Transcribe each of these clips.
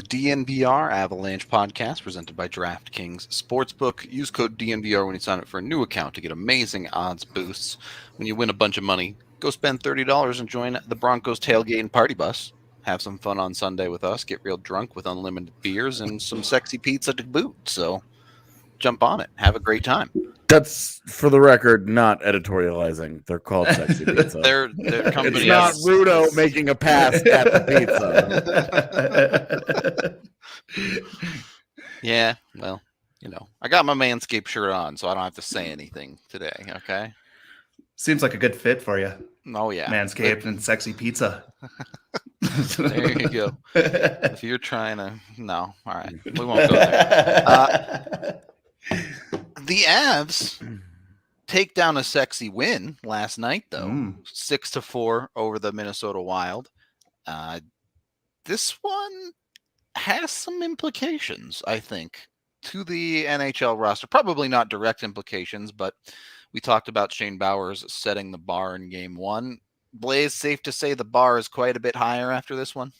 DNVR Avalanche podcast presented by DraftKings Sportsbook. Use code DNVR when you sign up for a new account to get amazing odds boosts. When you win a bunch of money, go spend $30 and join the Broncos Tailgate and Party Bus. Have some fun on Sunday with us. Get real drunk with unlimited beers and some sexy pizza to boot. So jump on it. Have a great time. That's, for the record, not editorializing. They're called sexy pizza. Their company it's not Rudo making a pass at the pizza. Yeah, well, I got my Manscaped shirt on, so I don't have to say anything today, okay? Seems like a good fit for you. Oh, yeah. Manscaped and sexy pizza. There you go. If you're trying to... No, all right. We won't go there. The Avs take down a sexy win last night, though. 6-4 over the Minnesota Wild. This one has some implications, I think, to the NHL roster. Probably not direct implications, but we talked about Shane Bowers setting the bar in game one. Blais, safe to say the bar is quite a bit higher after this one?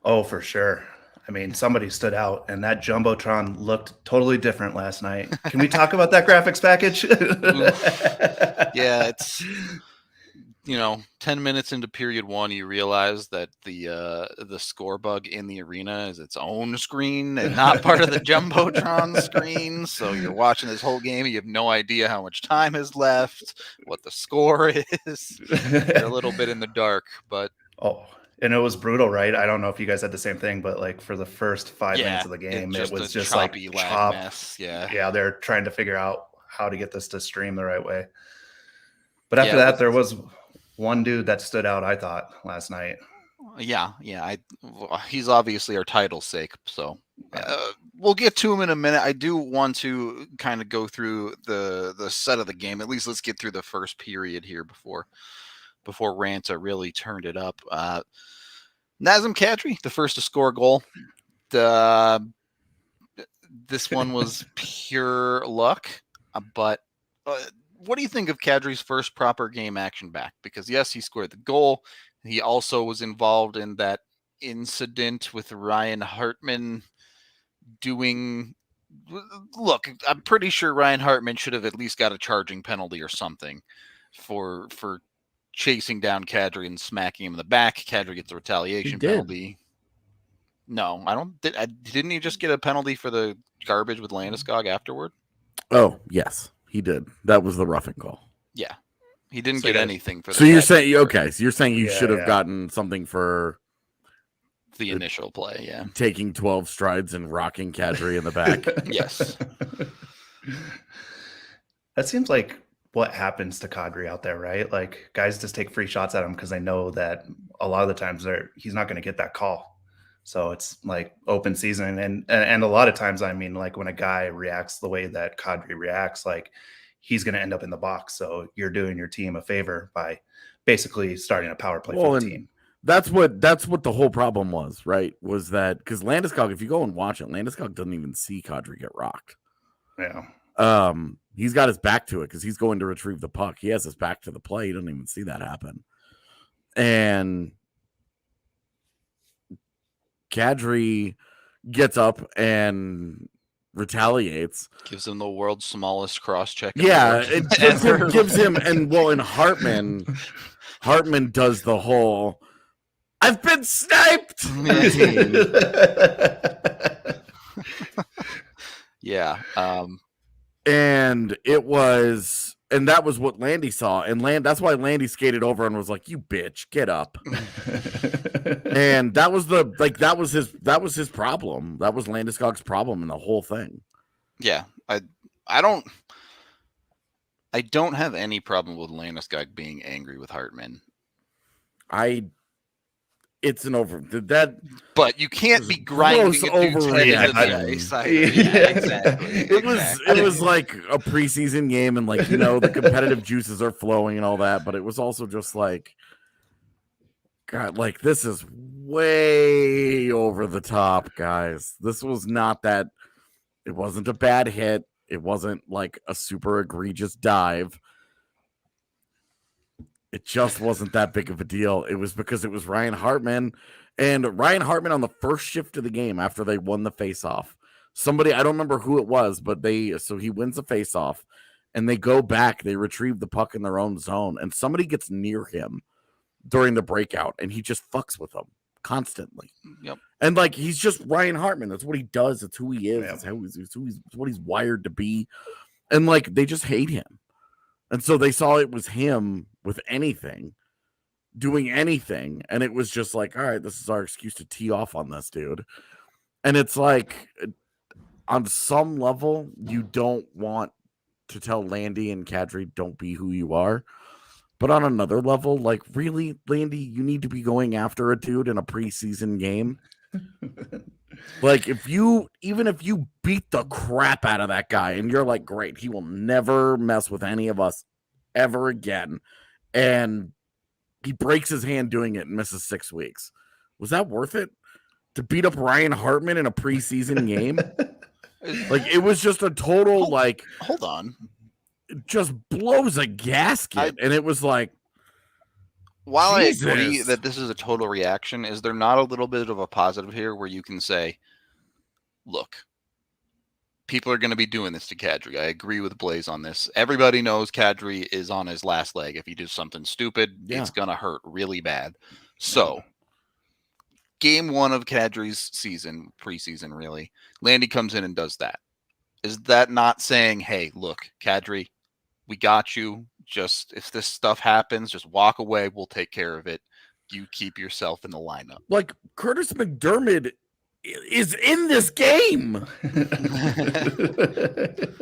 Oh, for sure. I mean, somebody stood out, and that Jumbotron looked totally different last night. Can we talk about that graphics package? Yeah, it's 10 minutes into period one, you realize that the score bug in the arena is its own screen and not part of the Jumbotron screen. So you're watching this whole game, and you have no idea how much time is left, what the score is. You're a little bit in the dark, but and it was brutal, right? I don't know if you guys had the same thing, but like for the first 5 minutes of the game, it was just like chop mess. Yeah, they're trying to figure out how to get this to stream the right way. But after that, there was one dude that stood out, I thought, last night. Yeah. He's obviously our title's sake, so we'll get to him in a minute. I do want to kind of go through the set of the game. At least let's get through the first period here before Ranta really turned it up. Nazem Kadri, the first to score a goal. This one was pure luck, but what do you think of Kadri's first proper game action back? Because, yes, he scored the goal. He also was involved in that incident with Ryan Hartman doing... Look, I'm pretty sure Ryan Hartman should have at least got a charging penalty or something for chasing down Kadri and smacking him in the back. Kadri gets a retaliation penalty. No, I don't. Didn't he just get a penalty for the garbage with Landeskog afterward? Oh, yes, he did. That was the roughing call. Yeah, he didn't get anything for. So you're saying So you're saying you should have gotten something for the initial play? Yeah, taking 12 strides and rocking Kadri in the back. Yes, that seems like what happens to Kadri out there, right? Like, guys just take free shots at him because they know that a lot of the times he's not going to get that call. So it's like open season. And a lot of times, I mean, like when a guy reacts the way that Kadri reacts, like he's going to end up in the box. So you're doing your team a favor by basically starting a power play for the team. That's what the whole problem was, right? Was that because Landeskog, if you go and watch it, Landeskog doesn't even see Kadri get rocked. Yeah. He's got his back to it because he's going to retrieve the puck. He has his back to the play. He doesn't even see that happen. And Kadri gets up and retaliates. Gives him the world's smallest cross-check. Yeah, it gives him, and Hartman does the whole, I've been sniped! Yeah. And that was what Landy saw. And that's why Landy skated over and was like, you bitch, get up. And that was his problem. That was Landeskog's problem in the whole thing. Yeah. I don't have any problem with Landeskog being angry with Hartman. It's an over that, but you can't be grinding overreaction. Yeah, exactly. It was like a preseason game, and like the competitive juices are flowing and all that. But it was also just like, God, like this is way over the top, guys. This was not that. It wasn't a bad hit. It wasn't like a super egregious dive. It just wasn't that big of a deal. It was because it was Ryan Hartman, And Ryan Hartman on the first shift of the game after they won the faceoff, somebody, I don't remember who it was, but so he wins the faceoff and they go back, they retrieve the puck in their own zone, and somebody gets near him during the breakout and he just fucks with them constantly. Yep. And like, he's just Ryan Hartman. That's what he does. It's who he is. Yep. It's what he's wired to be. And like, they just hate him. And so they saw it was him with anything, doing anything. And it was just like, all right, this is our excuse to tee off on this dude. And it's like, on some level, you don't want to tell Landy and Kadri, don't be who you are. But on another level, like, really, Landy, you need to be going after a dude in a preseason game. Like, even if you beat the crap out of that guy and you're like, great, he will never mess with any of us ever again, and he breaks his hand doing it and misses 6 weeks, was that worth it to beat up Ryan Hartman in a preseason game? Like, it was just a total, hold on. Just blows a gasket. And it was like, while Jesus. I agree that this is a total reaction, is there not a little bit of a positive here where you can say, look, people are going to be doing this to Kadri. I agree with Blais on this. Everybody knows Kadri is on his last leg. If he does something stupid, it's going to hurt really bad. So, game 1 of Kadri's season, preseason really, Landy comes in and does that. Is that not saying, hey, look, Kadri, we got you. Just if this stuff happens, just walk away. We'll take care of it. You keep yourself in the lineup. Like, Curtis MacDermid is in this game.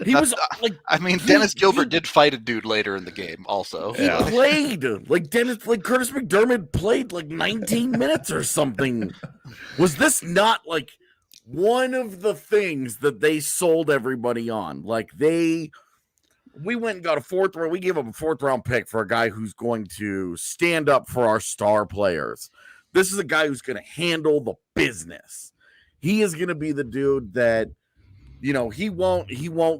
He was like, I mean, Dennis Gilbert did fight a dude later in the game also. He played like Curtis MacDermid played like 19 minutes or something. Was this not like one of the things that they sold everybody on? Like, we went and got a 4th round. We gave up a 4th round pick for a guy who's going to stand up for our star players. This is a guy who's going to handle the business. He is going to be the dude that, you know, he won't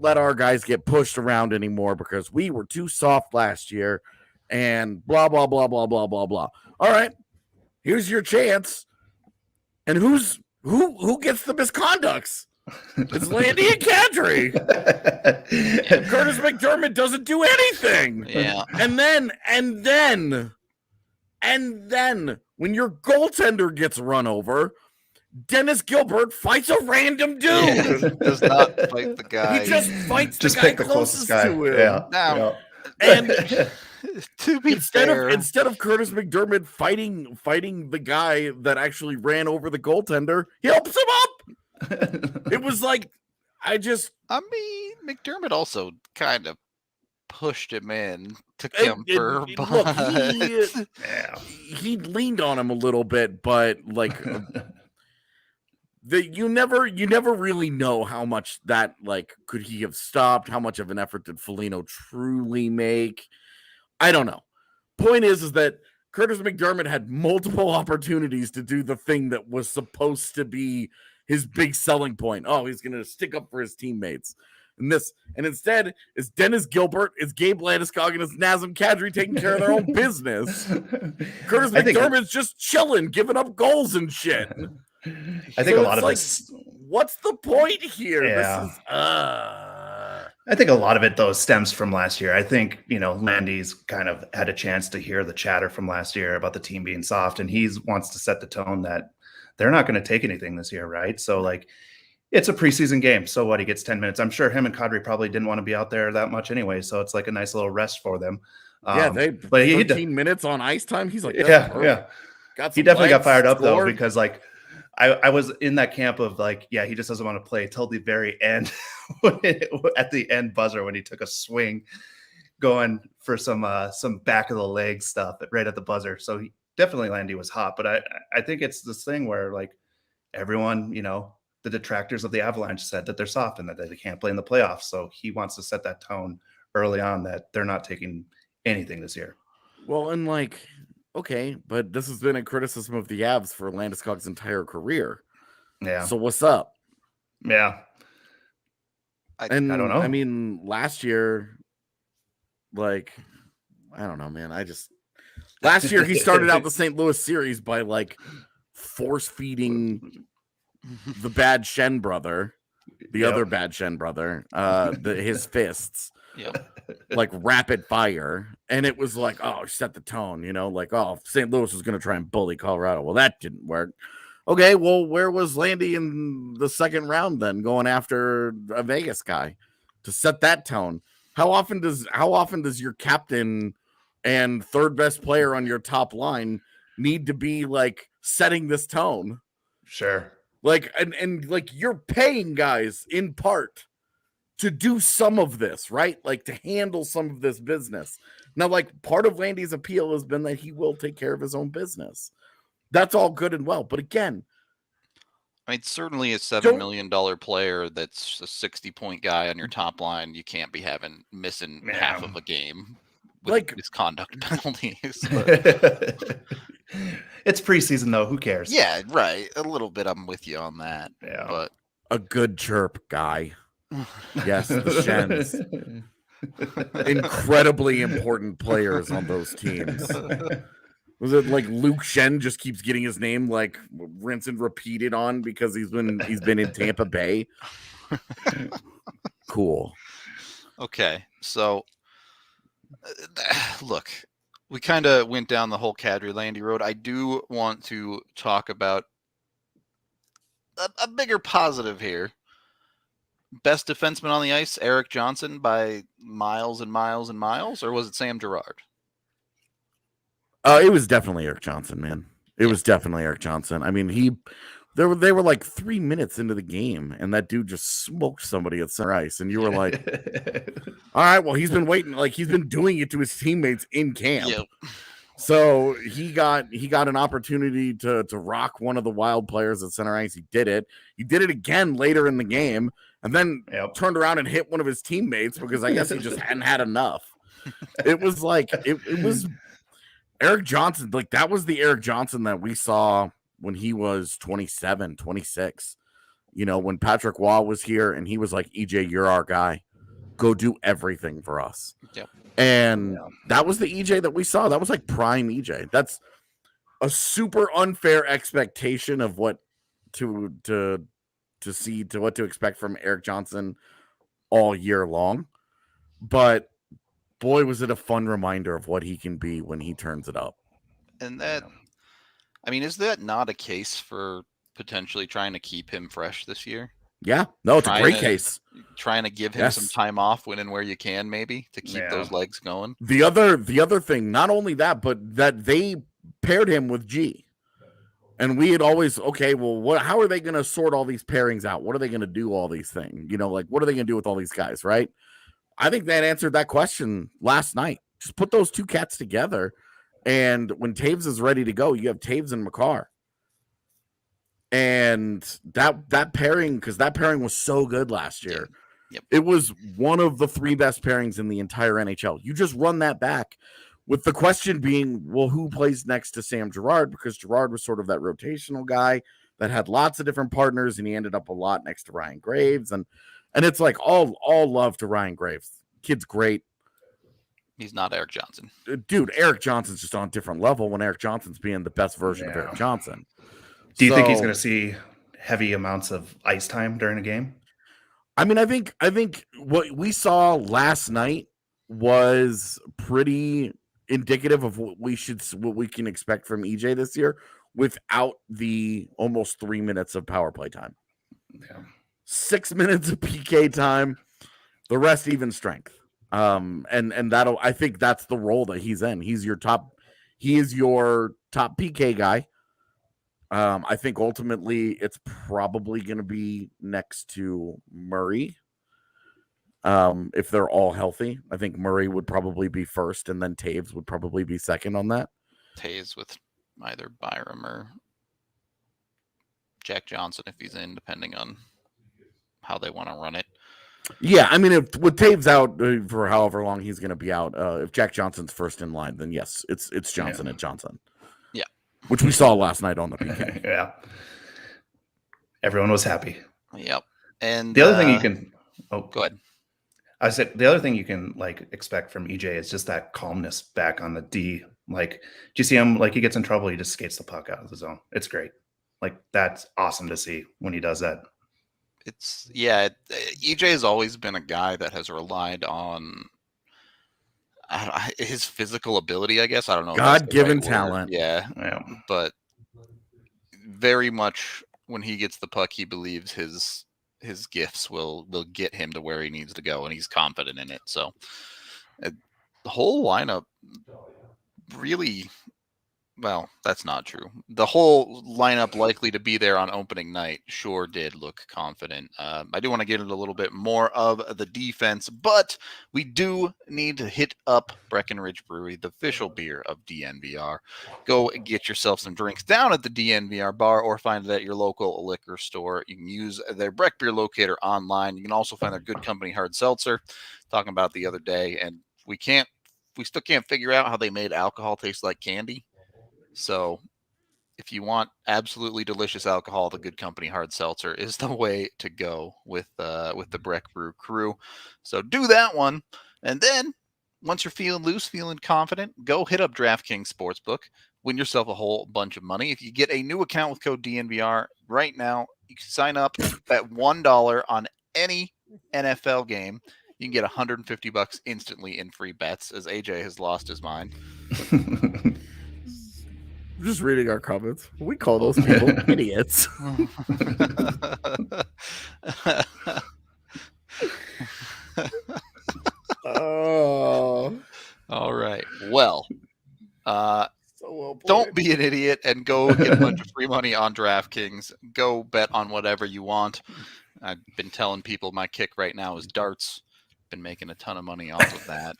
let our guys get pushed around anymore because we were too soft last year and blah, blah, blah, blah, blah, blah, blah. All right, here's your chance. And who gets the misconducts? It's Landy and Kadri. Curtis MacDermid doesn't do anything. Yeah. And then when your goaltender gets run over, Dennis Gilbert fights a random dude. Yeah, does not fight the guy. He just fights Just the guy pick the closest guy. to him. Yeah. Now, And to be fair, instead of Curtis MacDermid fighting the guy that actually ran over the goaltender, he helps him up. It was like, I mean, MacDermid also kind of pushed him in to Kuemper. Look, he leaned on him a little bit, but like, you never really know how much that, like, could he have stopped? How much of an effort did Foligno truly make? I don't know. Point is that Curtis MacDermid had multiple opportunities to do the thing that was supposed to be his big selling point. Oh, he's going to stick up for his teammates. And instead, it's Dennis Gilbert, it's Gabe Landeskog, and it's Nazem Kadri taking care of their own business. Curtis MacDermid's just chilling, giving up goals and shit. I think a lot of this. What's the point here? Yeah. This is, I think a lot of it, though, stems from last year. I think, you know, Landy's kind of had a chance to hear the chatter from last year about the team being soft, and he wants to set the tone that they're not going to take anything this year, right? So, like, it's a preseason game. So what? He gets 10 minutes. I'm sure him and Kadri probably didn't want to be out there that much anyway. So it's like a nice little rest for them. But 13 minutes on ice time. He's like, he definitely got fired up though, because like I was in that camp of like, yeah, he just doesn't want to play till the very end at the end buzzer when he took a swing going for some back of the leg stuff right at the buzzer. So he definitely, Landy was hot, but I think it's this thing where like everyone, you know, the detractors of the Avalanche said that they're soft and that they can't play in the playoffs. So he wants to set that tone early on that they're not taking anything this year. Well, and like, okay, but this has been a criticism of the Avs for Landeskog's entire career. Yeah. So what's up? Yeah. I don't know. I mean, last year, like, I don't know, man. Last year he started out the St. Louis series by like force feeding the bad Shen brother, the other bad Shen brother, his fists, like rapid fire. And it was like, oh, set the tone, like, oh, St. Louis was going to try and bully Colorado. Well, that didn't work. Okay, well, where was Landy in the second round then, going after a Vegas guy to set that tone? How often does your captain and third best player on your top line need to be like setting this tone? Sure. Like, and like, you're paying guys in part to do some of this, right? Like, to handle some of this business. Now, like, part of Landy's appeal has been that he will take care of his own business. That's all good and well. But again, I mean, certainly a $7 million player that's a 60-point guy on your top line, you can't be missing half of a game with like misconduct penalties. It's preseason, though. Who cares? Yeah, right. A little bit. I'm with you on that. Yeah. But a good chirp guy. Yes, the Shens. Incredibly important players on those teams. Was it like Luke Shen just keeps getting his name like rinse and repeated on because he's been in Tampa Bay? Cool. Okay, so look, we kind of went down the whole Kadri Landy road. I do want to talk about a bigger positive here. Best defenseman on the ice, Erik Johnson, by miles and miles and miles, or was it Sam Girard? It was definitely Erik Johnson, man. It was definitely Erik Johnson. I mean, they were like 3 minutes into the game, and that dude just smoked somebody at center ice, and you were like, all right, well, he's been waiting, like he's been doing it to his teammates in camp. Yep. So he got an opportunity to rock one of the Wild players at center ice. He did it. He did it again later in the game, and then turned around and hit one of his teammates because I guess he just hadn't had enough. It was like it was Erik Johnson. Like, that was the Erik Johnson that we saw when he was 27, 26. When Patrick Waugh was here and he was like, EJ, you're our guy. Go do everything for us. Yep. And that was the EJ that we saw. That was like prime EJ. That's a super unfair expectation of what to expect from Erik Johnson all year long. But boy, was it a fun reminder of what he can be when he turns it up. And that, I mean, is that not a case for potentially trying to keep him fresh this year? Yeah, no, it's a great case. Trying to give him some time off when and where you can, maybe, to keep those legs going. The other thing, not only that, but that they paired him with G. And we had always, okay, well, how are they going to sort all these pairings out? What are they going to do all these things? Like, what are they going to do with all these guys, right? I think that answered that question last night. Just put those two cats together, and when Taves is ready to go, you have Taves and Makar. And that pairing, because that pairing was so good last year. Yep. It was one of the 3 best pairings in the entire NHL. You just run that back, with the question being, well, who plays next to Sam Girard? Because Girard was sort of that rotational guy that had lots of different partners, and he ended up a lot next to Ryan Graves. And it's like all love to Ryan Graves. Kid's great. He's not Erik Johnson. Dude, Erik Johnson's just on a different level when Erik Johnson's being the best version of Erik Johnson. Do you think he's going to see heavy amounts of ice time during a game? I mean, I think what we saw last night was pretty indicative of what we can expect from EJ this year without the almost 3 minutes of power play time. Yeah. 6 minutes of PK time, the rest even strength. And I think that's the role that he's in. He is your top PK guy. I think ultimately it's probably going to be next to Murray. If they're all healthy, I think Murray would probably be first, and then Taves would probably be second on that. Taves with either Byram or Jack Johnson if he's in, depending on how they want to run it. Yeah, I mean, if with Taves out for however long he's going to be out, if Jack Johnson's first in line, then yes, it's Johnson at Johnson. Yeah, which we saw last night on the PK. Yeah, everyone was happy. Yep. And the other thing you can, go ahead. I said the other thing you can expect from EJ is just that calmness back on the D. Do you see him he gets in trouble, he just skates the puck out of the zone. It's great. Like that's awesome to see when he does that. EJ has always been a guy that has relied on his physical ability, I guess. I don't know. God-given talent. Yeah. But very much when he gets the puck, he believes his gifts will get him to where he needs to go, and he's confident in it. So the whole lineup really, well, that's not true. The whole lineup likely to be there on opening night sure did look confident. I do want to get into a little bit more of the defense, but we do need to hit up Breckenridge Brewery, the official beer of DNVR. Go get yourself some drinks down at the DNVR bar or find it at your local liquor store. You can use their Breck Beer Locator online. You can also find their Good Company Hard Seltzer, talking about the other day, and we still can't figure out how they made alcohol taste like candy. So if you want absolutely delicious alcohol, the Good Company Hard Seltzer is the way to go with the Breck Brew crew. So do that one. And then once you're feeling loose, feeling confident, go hit up DraftKings Sportsbook. Win yourself a whole bunch of money. If you get a new account with code DNVR right now, you can sign up at $1 on any NFL game. You can get $150 instantly in free bets, as AJ has lost his mind. Just reading our comments. We call those people idiots. Oh. All right. Well, don't be an idiot and go get a bunch of free money on DraftKings. Go bet on whatever you want. I've been telling people my kick right now is darts. Been making a ton of money off of that.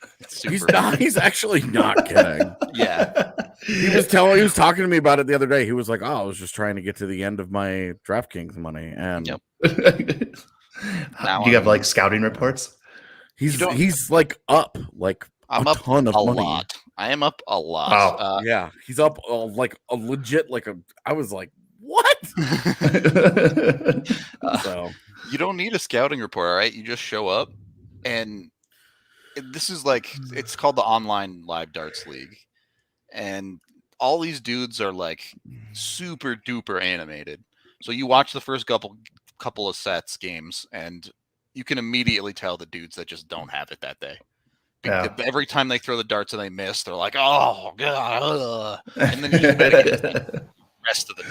He's actually not kidding. Yeah. He was talking to me about it the other day. He was like, "Oh, I was just trying to get to the end of my DraftKings money." And do you have like scouting reports? He's like up like I'm a up ton of a money. lot. I am up a lot. Wow. Yeah, he's up like a legit I was like, what? So you don't need a scouting report, all right? You just show up, and this is like, it's called the Online Live Darts League, and all these dudes are like super duper animated. So you watch the first couple of sets games, and you can immediately tell the dudes that just don't have it that day. Yeah. Every time they throw the darts and they miss, they're like, "Oh god!" And then you just bet against the rest of the day,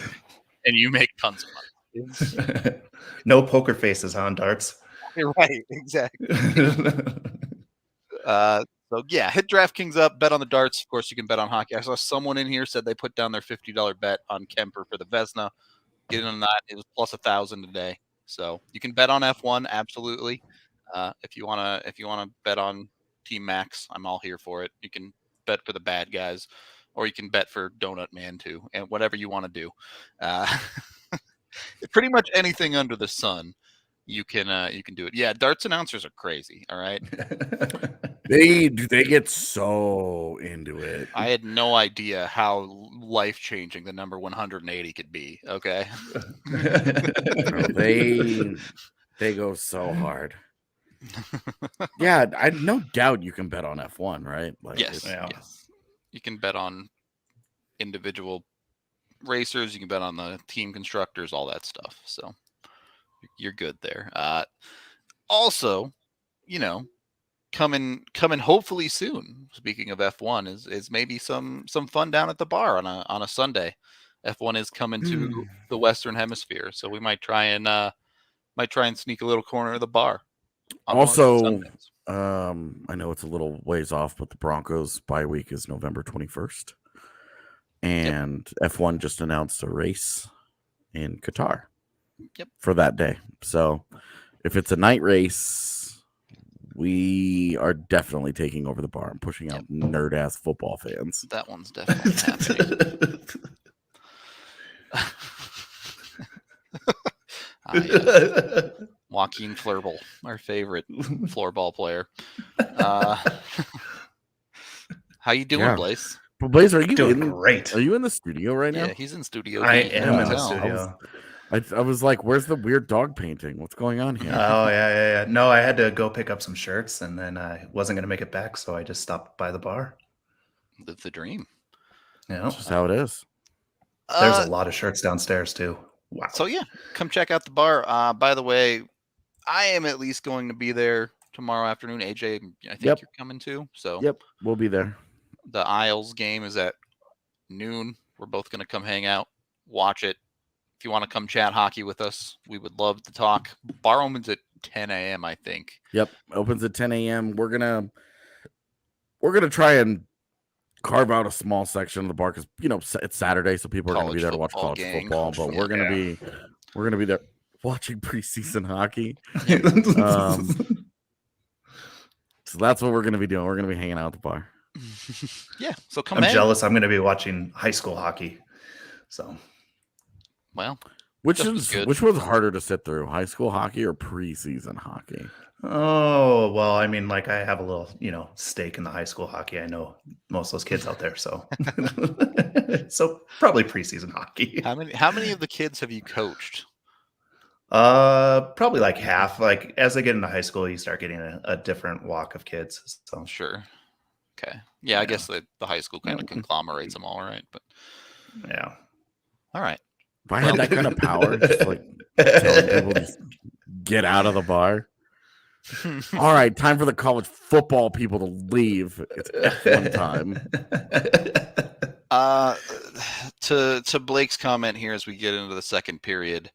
and you make tons of money. No poker faces on darts. You're right, exactly. So yeah, hit DraftKings up, bet on the darts. Of course, you can bet on hockey. I saw someone in here said they put down their $50 bet on Kuemper for the Vezina. Getting on that, it was plus 1,000 today. So you can bet on F1, absolutely. If you wanna bet on Team Max, I'm all here for it. You can bet for the bad guys, or you can bet for Donut Man too, and whatever you want to do. Pretty much anything under the sun, you can do it. Yeah, darts announcers are crazy. All right, they get so into it. I had no idea how life changing the number 180 could be. Okay, they go so hard. Yeah, I no doubt you can bet on F1, right? Like, yes. You can bet on individual racers. You can bet on the team constructors, all that stuff. So you're good there. Also, coming hopefully soon. Speaking of F1, is maybe some fun down at the bar on a Sunday. F1 is coming to the Western Hemisphere, so we might try and sneak a little corner of the bar. Also, I know it's a little ways off, but the Broncos bye week is November 21st. And F1 just announced a race in Qatar for that day. So if it's a night race, we are definitely taking over the bar and pushing out nerd-ass football fans. That one's definitely happening. Joaquin Fleurbel, our favorite floorball player. How you doing, Blais? Blais, are you doing great? Are you in the studio right now? Yeah, he's in studio. I am in the studio. I was like, "Where's the weird dog painting? What's going on here?" Oh yeah. No, I had to go pick up some shirts, and then I wasn't going to make it back, so I just stopped by the bar. Live the dream. Yeah, that's just how it is. There's a lot of shirts downstairs too. Wow. So yeah, come check out the bar. By the way, I am at least going to be there tomorrow afternoon. AJ, I think you're coming too. So we'll be there. The Isles game is at noon. We're both going to come hang out, watch it. If you want to come chat hockey with us, we would love to talk. Bar opens at 10 a.m., I think. Yep, opens at 10 a.m. We're gonna try and carve out a small section of the bar because it's Saturday, so people are going to be there to watch college football. But we're going to be there watching preseason hockey. So that's what we're going to be doing. We're going to be hanging out at the bar. Yeah, so come. I'm jealous. I'm going to be watching high school hockey. So, well, which was harder to sit through, high school hockey or preseason hockey? Oh, well, I mean, like I have a little, stake in the high school hockey. I know most of those kids out there, so so probably preseason hockey. How many of the kids have you coached? Probably like half. Like as they get into high school, you start getting a different walk of kids. So sure. Okay. Yeah, I guess the high school kind of conglomerates them all, right? But yeah. All right. If I had that kind of power, just like telling people to get out of the bar. All right, time for the college football people to leave. It's F1 time. To Blake's comment here as we get into the second period,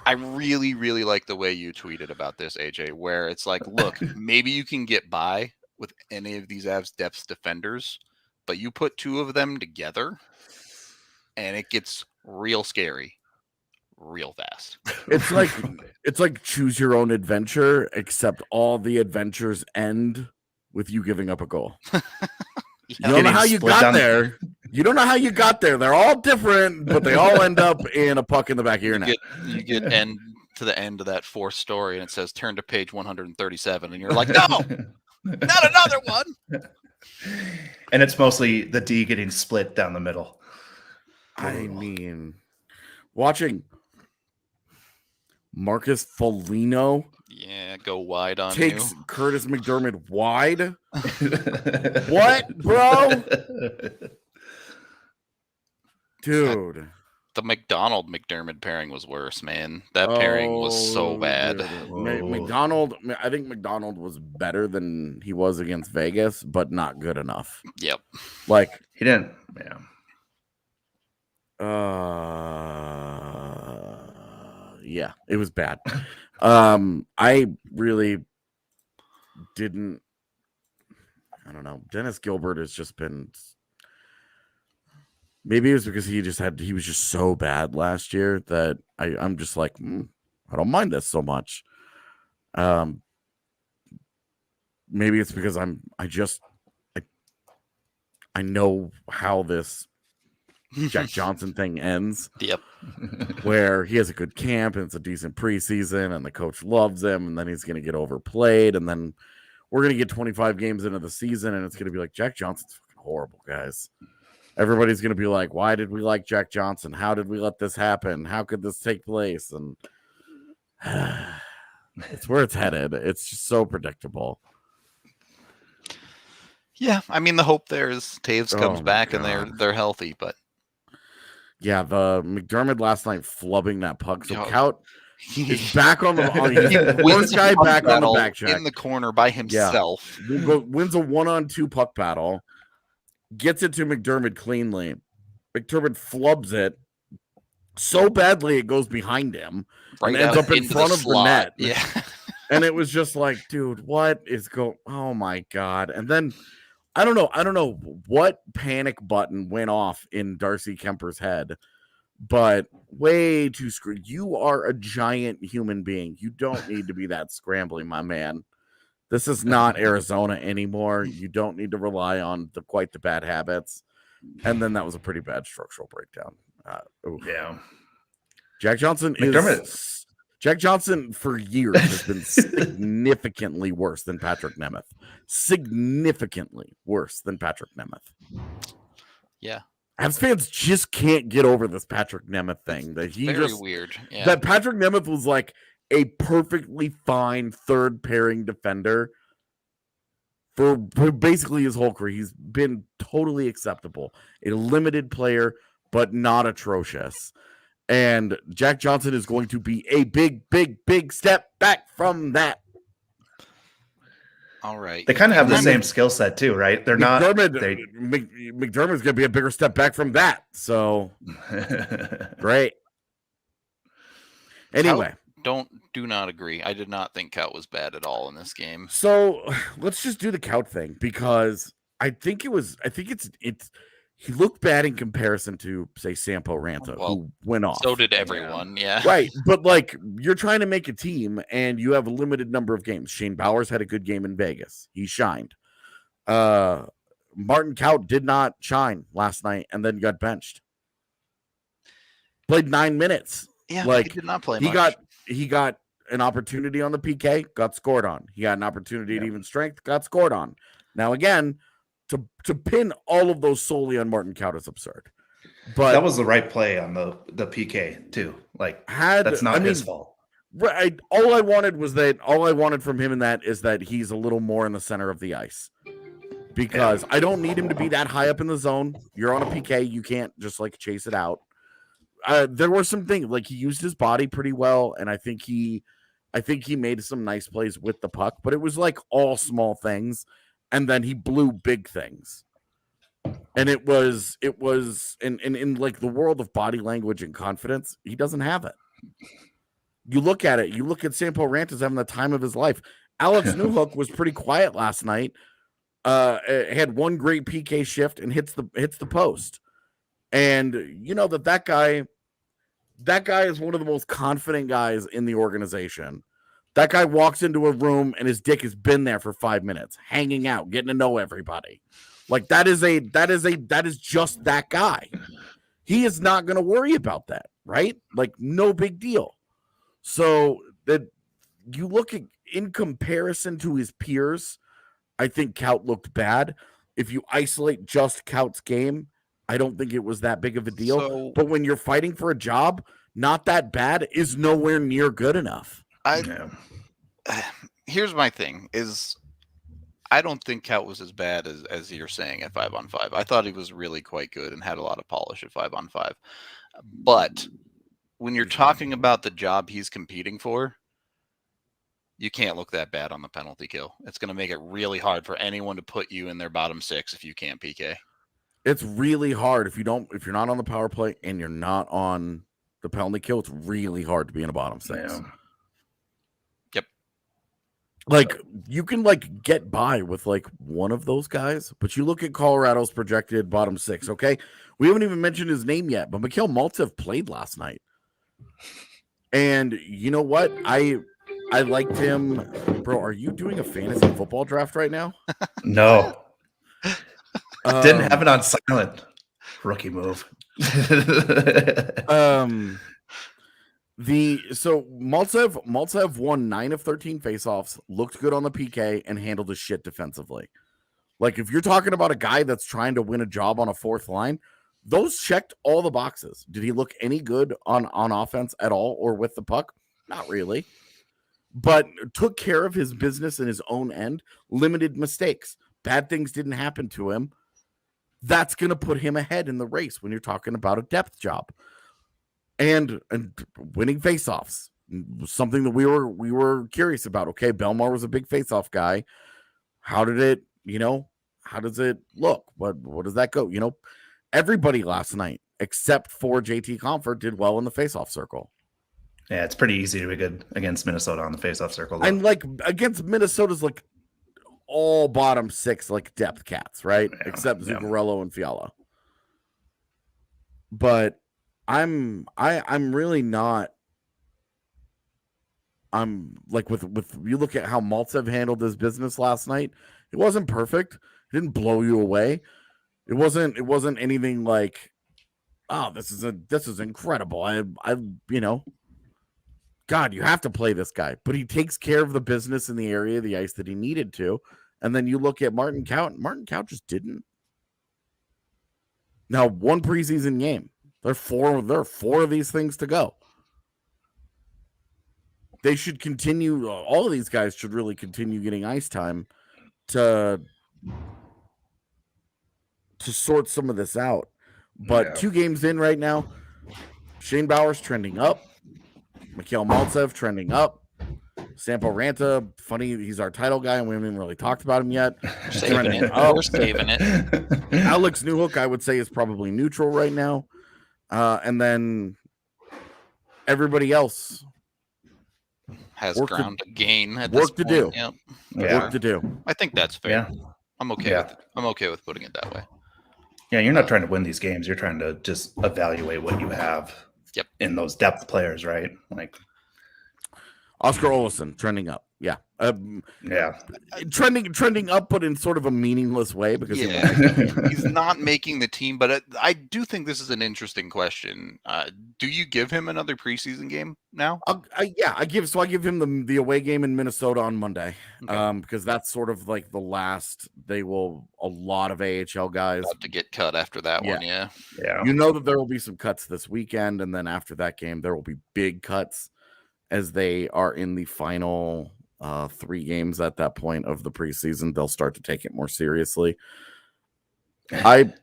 I really, really like the way you tweeted about this, AJ, where it's like, look, maybe you can get by with any of these Avs depth defenders, but you put two of them together, and it gets real scary. Real fast. It's like choose your own adventure, except all the adventures end with you giving up a goal. You don't know how you got there. You don't know how you got there. They're all different, but they all end up in a puck in the back of your net. You get to the end of that fourth story, and it says turn to page 137, and you're like, no, not another one. And it's mostly the D getting split down the middle. I mean, watching Marcus Foligno go wide on takes Curtis MacDermid wide. What, bro? Dude. The McDermid pairing was worse, man. That pairing was so bad. I think McDonald was better than he was against Vegas, but not good enough. Yep. Like he didn't. Yeah, it was bad. I really didn't. I don't know. Dennis Gilbert has just been. Maybe it was because he was just so bad last year that I'm just like, I don't mind this so much. Maybe it's because I know how this Jack Johnson thing ends. Yep. Where he has a good camp and it's a decent preseason and the coach loves him, and then he's going to get overplayed, and then we're going to get 25 games into the season and it's going to be like, Jack Johnson's fucking horrible, guys. Everybody's going to be like, why did we like Jack Johnson? How did we let this happen? How could this take place? And it's where it's headed. It's just so predictable. Yeah, I mean, the hope there is Taves comes back and they're healthy, but yeah, the MacDermid last night flubbing that puck. So Kaut is back on the first guy back on the back check in the corner by himself. Yeah. Wins a 1-on-2 puck battle, gets it to MacDermid cleanly. MacDermid flubs it so badly it goes behind him and ends up in front of the net. Yeah, and it was just like, dude, what is going? Oh my god! And then I don't know what panic button went off in Darcy Kuemper's head, but way too screwed. You are a giant human being. You don't need to be that scrambling, my man. This is not Arizona anymore. You don't need to rely on quite the bad habits. And then that was a pretty bad structural breakdown. Yeah. Jack Johnson for years has been significantly worse than Patrick Nemeth. Significantly worse than Patrick Nemeth. Yeah. Avs fans just can't get over this Patrick Nemeth thing. That he very weird. Yeah. That Patrick Nemeth was like a perfectly fine third pairing defender for basically his whole career. He's been totally acceptable. A limited player, but not atrocious. And Jack Johnson is going to be a big, big, big step back from that. All right. They kind of have the same skill set too, right? They're MacDermid's going to be a bigger step back from that. So great. Anyway, do not agree. I did not think Kaut was bad at all in this game. So let's just do the Kaut thing, because I think he looked bad in comparison to, say, Sampo Ranta, who went off. So did everyone, yeah. Right, but like, you're trying to make a team and you have a limited number of games. Shane Bowers had a good game in Vegas. He shined. Martin Kaut did not shine last night and then got benched. Played 9 minutes. Yeah, like, he did not play much. He got an opportunity on the PK, got scored on. He got an opportunity at even strength, got scored on. Now, again, to pin all of those solely on Martin Kaut is absurd. But that was the right play on the PK too. Like, that's not his fault. Right. All I wanted from him in that is that he's a little more in the center of the ice. Because I don't need him to be that high up in the zone. You're on a PK, you can't just like chase it out. There were some things, like he used his body pretty well, and I think he made some nice plays with the puck, but it was like all small things, and then he blew big things. And it was in like the world of body language and confidence, he doesn't have it. You look at Sampo Ranta having the time of his life. Alex Newhook was pretty quiet last night. Had one great PK shift and hits the post. And you know that guy is one of the most confident guys in the organization. That guy walks into a room and his dick has been there for 5 minutes, hanging out, getting to know everybody. Like that is just that guy. He is not going to worry about that, right? Like no big deal. So that you look at, in comparison to his peers, I think Kaut looked bad. If you isolate just Kaut's game, I don't think it was that big of a deal. But when you're fighting for a job, not that bad is nowhere near good enough. Here's my thing is I don't think Kaut was as bad as you're saying at 5-on-5. I thought he was really quite good and had a lot of polish at 5-on-5. But when you're talking about the job he's competing for, you can't look that bad on the penalty kill. It's going to make it really hard for anyone to put you in their bottom six if you can't PK. It's really hard if you're not on the power play and you're not on the penalty kill. It's really hard to be in a bottom six. Yeah. Yep. Like you can like get by with like one of those guys, but you look at Colorado's projected bottom six. Okay, we haven't even mentioned his name yet, but Mikhail Maltsev played last night, and you know what? I liked him, bro. Are you doing a fantasy football draft right now? No. Didn't have it on silent. Rookie move. Maltsev won 9 of 13 faceoffs, looked good on the PK, and handled his shit defensively. Like if you're talking about a guy that's trying to win a job on a fourth line, those checked all the boxes. Did he look any good on offense at all or with the puck? Not really. But took care of his business in his own end, limited mistakes. Bad things didn't happen to him. That's going to put him ahead in the race when you're talking about a depth job. And winning faceoffs, something that we were curious about. Okay, Belmar was a big faceoff guy. How does it look? What does that go? You know, everybody last night, except for JT Compher, did well in the faceoff circle. Yeah, it's pretty easy to be good against Minnesota on the faceoff circle. Though. And like against Minnesota's like all bottom six, like depth cats, right? Yeah, except Zuccarello and Fiala. But I'm really not. I'm like with you look at how Maltsev handled his business last night. It wasn't perfect. It didn't blow you away. It wasn't anything like, oh, this is incredible. I God, you have to play this guy, but he takes care of the business in the area of the ice that he needed to. And then you look at Martin Kaut. Martin Kaut just didn't. Now, one preseason game. There are four of these things to go. They should continue. All of these guys should really continue getting ice time to sort some of this out. But 2 games in right now, Shane Bauer's trending up. Mikhail Maltsev trending up. Sampo Ranta, funny, he's our title guy, and we haven't even really talked about him yet. Saving it. We're saving it. Alex Newhook, I would say, is probably neutral right now. And then everybody else has ground to gain. At work this to do. Yep. Work to do. I think that's fair. Yeah. I'm okay with putting it that way. Yeah, you're not trying to win these games. You're trying to just evaluate what you have in those depth players, right? Like Oscar Olausson trending up. Yeah. Trending up, but in sort of a meaningless way because he's not making the team. But I do think this is an interesting question. Do you give him another preseason game now? I give him the away game in Minnesota on Monday, because that's sort of like the last. A lot of AHL guys about to get cut after that one. Yeah. You know that there will be some cuts this weekend, and then after that game, there will be big cuts as they are in the final 3 games at that point of the preseason. They'll start to take it more seriously. Olausson's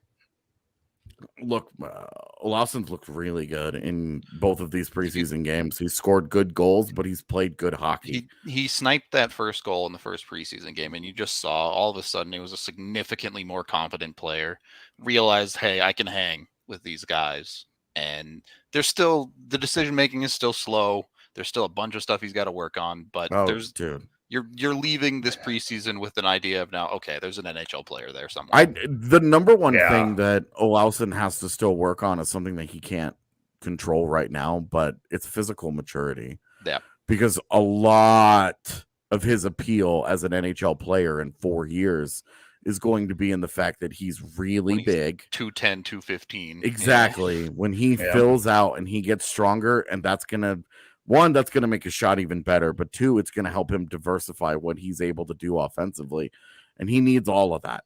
looked really good in both of these preseason games. He scored good goals, but he's played good hockey. He sniped that first goal in the first preseason game, and you just saw all of a sudden he was a significantly more confident player, realized, hey, I can hang with these guys. And there's still, the decision making is still slow. There's still a bunch of stuff he's got to work on, but you're leaving this preseason with an idea of now, okay, there's an NHL player there somewhere. The number one thing that Olausson has to still work on is something that he can't control right now, but it's physical maturity. Yeah. Because a lot of his appeal as an NHL player in 4 years is going to be in the fact that he's really big. 210, 215. Exactly. Yeah. When he fills out and he gets stronger, and that's going to make his shot even better, but 2, it's going to help him diversify what he's able to do offensively, and he needs all of that.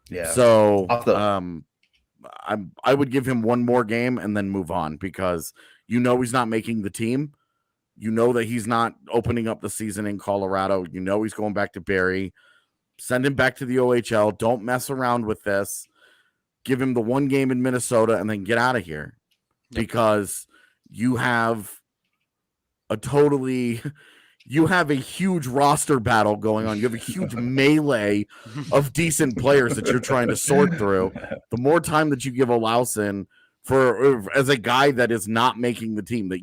Yeah. So I would give him 1 more game and then move on, because he's not making the team. You know that he's not opening up the season in Colorado. You know he's going back to Barrie. Send him back to the OHL. Don't mess around with this. Give him the 1 game in Minnesota and then get out of here, because you have a huge roster battle going on. You have a huge melee of decent players that you're trying to sort through. The more time that you give Olausson as a guy that is not making the team, that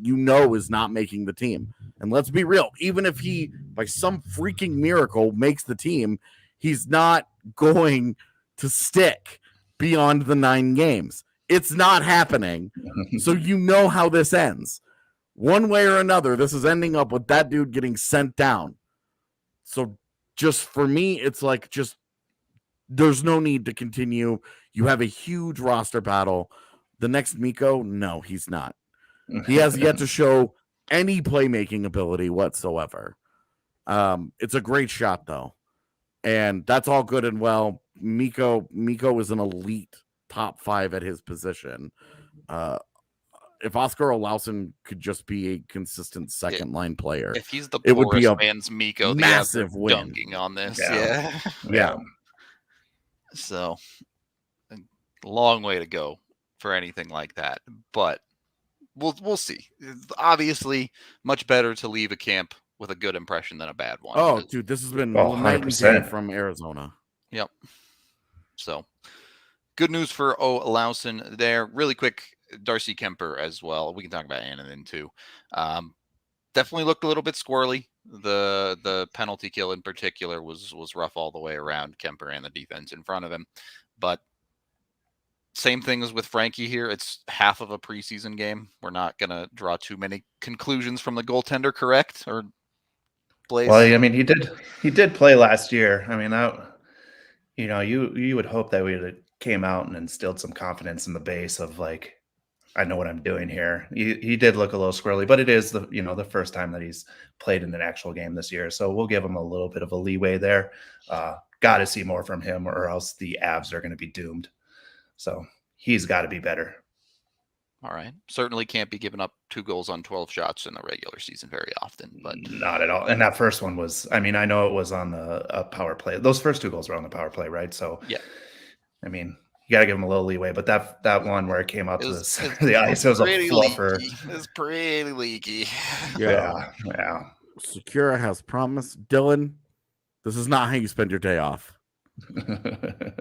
is not making the team. And let's be real, even if he by some freaking miracle makes the team, he's not going to stick beyond the 9 games. It's not happening. So how this ends. One way or another, this is ending up with that dude getting sent down. So just for me, it's like, there's no need to continue. You have a huge roster battle. The next Mikko, no, he's not. He has yet to show any playmaking ability whatsoever. It's a great shot, though. And that's all good and well. Mikko is an elite top 5 at his position. If Oscar Olausson could just be a consistent second line player, if he's the it would be a man's Mikko, massive win. Dunking on this, yeah. So, a long way to go for anything like that, but we'll see. Obviously, much better to leave a camp with a good impression than a bad one. Oh, dude, this has been 100% from Arizona. Yep. So, good news for Olausson there. Really quick. Darcy Kuemper as well. We can talk about Annanen too. Definitely looked a little bit squirrely. The penalty kill in particular was rough all the way around Kuemper and the defense in front of him. But same thing as with Frankie here. It's half of a preseason game. We're not going to draw too many conclusions from the goaltender, correct? Or Blais? Well, I mean, he did play last year. I mean, that you would hope that we had came out and instilled some confidence in the base of like, I know what I'm doing here. He did look a little squirrely, but it is the first time that he's played in an actual game this year. So we'll give him a little bit of a leeway there. Got to see more from him, or else the Avs are going to be doomed. So he's got to be better. All right. Certainly can't be giving up 2 goals on 12 shots in the regular season very often, but not at all. And that first one was, I mean, I know it was on a power play. Those first 2 goals were on the power play, right? So yeah. I mean, you got to give him a little leeway. But that one where it came out to the ice, it was a fluffer. It's pretty leaky. Yeah. Sikura has promised. Dylan, this is not how you spend your day off.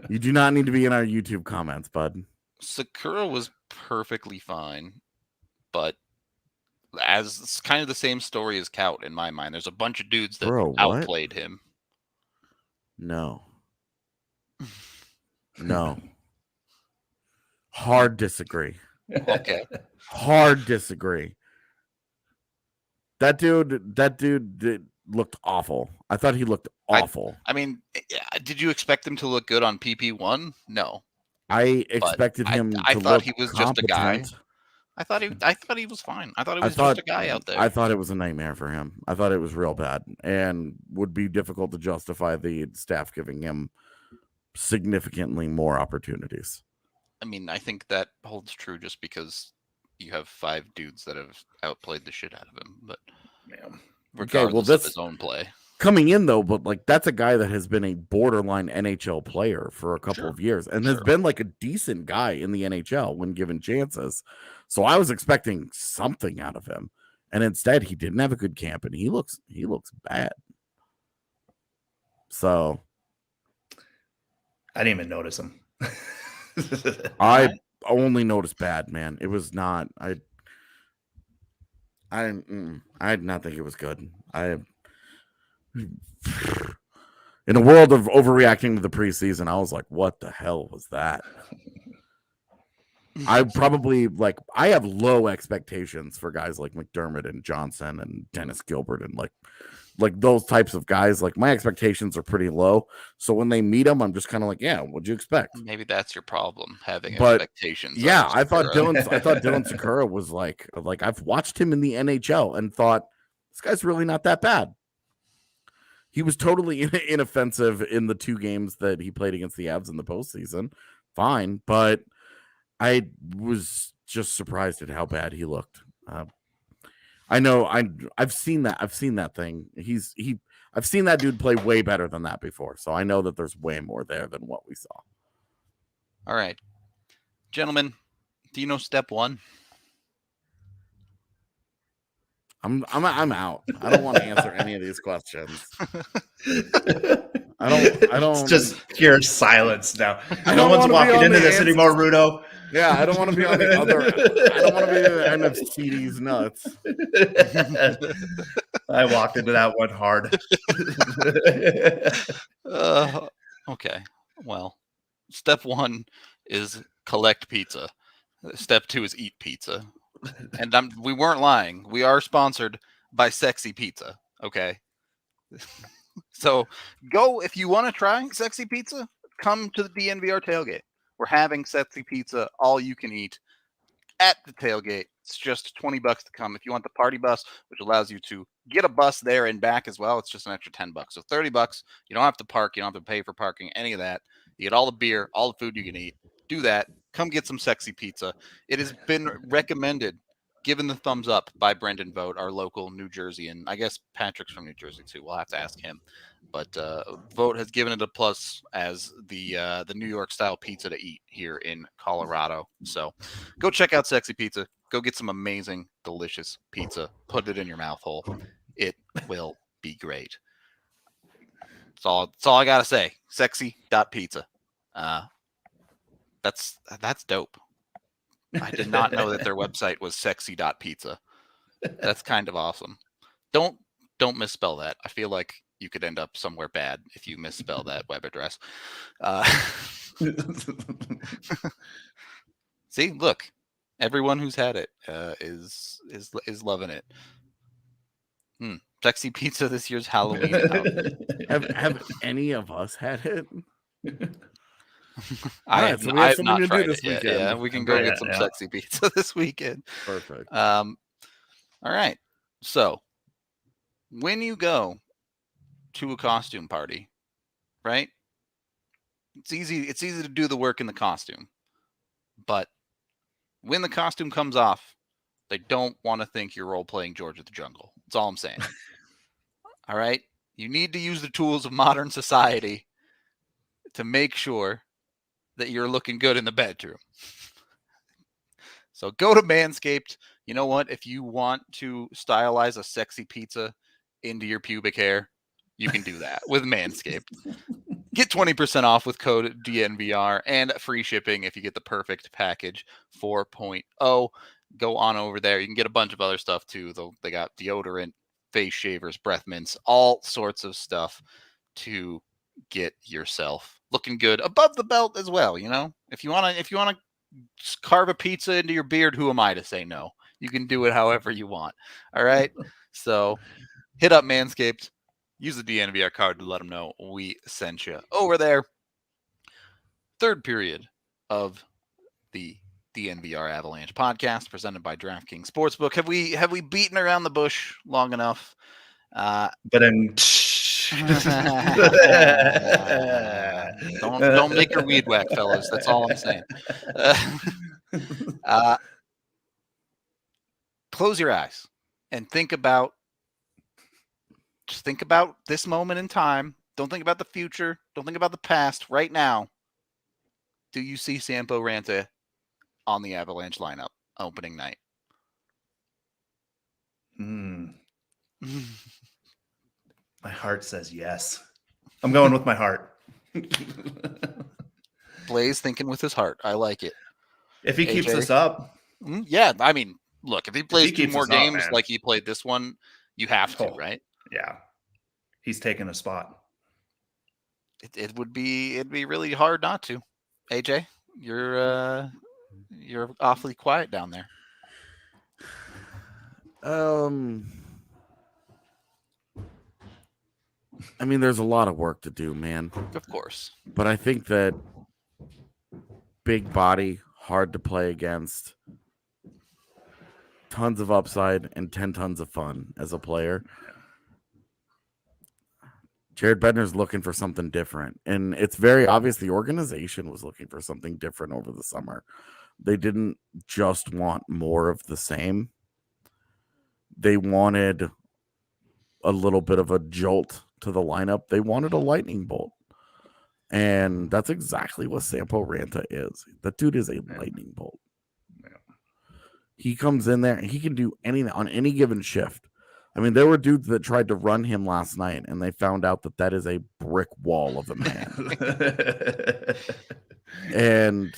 You do not need to be in our YouTube comments, bud. Sikura was perfectly fine, but as it's kind of the same story as Kaut in my mind. There's a bunch of dudes that outplayed him. No. Hard disagree. Okay. Hard disagree. That dude looked awful. I thought he looked awful. I mean, did you expect him to look good on PP1? No. I expected him to I thought look he was competent. just a guy. I thought he was fine. I thought he was just a guy out there. I thought it was a nightmare for him. I thought it was real bad and would be difficult to justify the staff giving him significantly more opportunities. I mean, I think that holds true just because you have 5 dudes that have outplayed the shit out of him. But regardless of his own play. Coming in though, but like that's a guy that has been a borderline NHL player for a couple of years and has been like a decent guy in the NHL when given chances. So I was expecting something out of him, and instead he didn't have a good camp, and he looks bad. So I didn't even notice him. I only noticed bad, man. It was not. I did not think it was good. In a world of overreacting to the preseason, I was like, what the hell was that? I probably I have low expectations for guys like MacDermid and Johnson and Dennis Gilbert and like those types of guys. Like my expectations are pretty low. So when they meet them, I'm just kind of like, yeah, what'd you expect? Maybe that's your problem, having expectations. Yeah, I thought Dylan Sikura was like I've watched him in the NHL and thought this guy's really not that bad. He was totally inoffensive in the 2 games that he played against the Avs in the postseason. Fine, but I was just surprised at how bad he looked. I know I've seen that. I've seen that thing. I've seen that dude play way better than that before. So I know that there's way more there than what we saw. All right, gentlemen, do you know step 1? I'm out. I don't want to answer any of these questions. I don't. It's just pure silence now. No one's walking into this anymore, Rudo. Yeah, I don't want to be on the other. I don't want to be in the end of CD's nuts. I walked into that one hard. Okay. Well, step 1 is collect pizza. Step 2 is eat pizza. And we weren't lying. We are sponsored by Sexy Pizza. Okay. So go if you want to try Sexy Pizza. Come to the DNVR Tailgate. We're having Sexy Pizza, all you can eat, at the tailgate. It's just $20 to come. If you want the party bus, which allows you to get a bus there and back as well, it's just an extra $10. So $30. You don't have to park. You don't have to pay for parking. Any of that. You get all the beer, all the food you can eat. Do that. Come get some Sexy Pizza. It has been recommended, given the thumbs up by Brendan Vogt, our local New Jersey, and I guess Patrick's from New Jersey too. We'll have to ask him. But Vogt has given it a plus as the New York style pizza to eat here in Colorado. So go check out Sexy Pizza. Go get some amazing, delicious pizza. Put it in your mouth hole. It will be great. That's all I gotta say. Sexy.pizza. That's dope. I did not know that their website was sexy.pizza. That's kind of awesome. Don't misspell that. I feel like you could end up somewhere bad if you misspell that web address. See, look, everyone who's had it is loving it. Sexy Pizza this year's Halloween. Have any of us had it? I have not tried it yet. Yeah, we can go get some Sexy Pizza this weekend. Perfect. All right. So when you go to a costume party, right? It's easy to do the work in the costume. But when the costume comes off, they don't want to think you're role-playing George of the Jungle. That's all I'm saying. All right? You need to use the tools of modern society to make sure that you're looking good in the bedroom. So go to Manscaped. You know what? If you want to stylize a sexy pizza into your pubic hair, you can do that with Manscaped. Get 20% off with code DNVR and free shipping if you get the perfect package 4.0. Go on over there. You can get a bunch of other stuff too. They got deodorant, face shavers, breath mints, all sorts of stuff to get yourself looking good above the belt as well. You know, if you want to carve a pizza into your beard, who am I to say no? You can do it however you want. All right. So hit up Manscaped. Use the DNVR card to let them know we sent you over there. Third period of the DNVR Avalanche podcast presented by DraftKings Sportsbook. Have we beaten around the bush long enough? But then don't make your weed whack, fellas. That's all I'm saying. Close your eyes and think about this moment in time. Don't think about the future. Don't think about the past. Right now, do you see Sampo Ranta on the Avalanche lineup opening night? My heart says yes. I'm going with my heart. Blais thinking with his heart. I like it. If he AJ? keeps this up. Yeah, I mean, look, if he plays two more games up, like he played this one, you have to, right? Yeah. He's taking a spot. It'd be really hard not to. AJ, you're awfully quiet down there. I mean, there's a lot of work to do, man. Of course. But I think that big body, hard to play against, tons of upside, and 10 tons of fun as a player. Jared Bednar's looking for something different. And it's very obvious the organization was looking for something different over the summer. They didn't just want more of the same. They wanted a little bit of a jolt to the lineup. They wanted a lightning bolt. And that's exactly what Sampo Ranta is. That dude is a lightning bolt. Yeah. He comes in there and he can do anything on any given shift. I mean, there were dudes that tried to run him last night, and they found out that is a brick wall of a man. And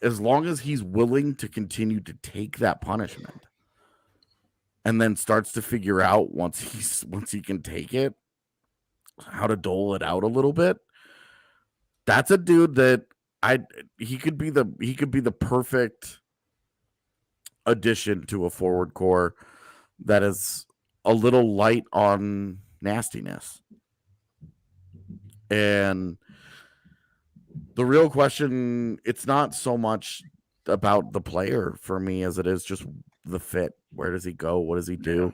as long as he's willing to continue to take that punishment and then starts to figure out once he can take it, how to dole it out a little bit, that's a dude that he could be the perfect addition to a forward core that is a little light on nastiness. And the real question, it's not so much about the player for me as it is just the fit. Where does he go? What does he do?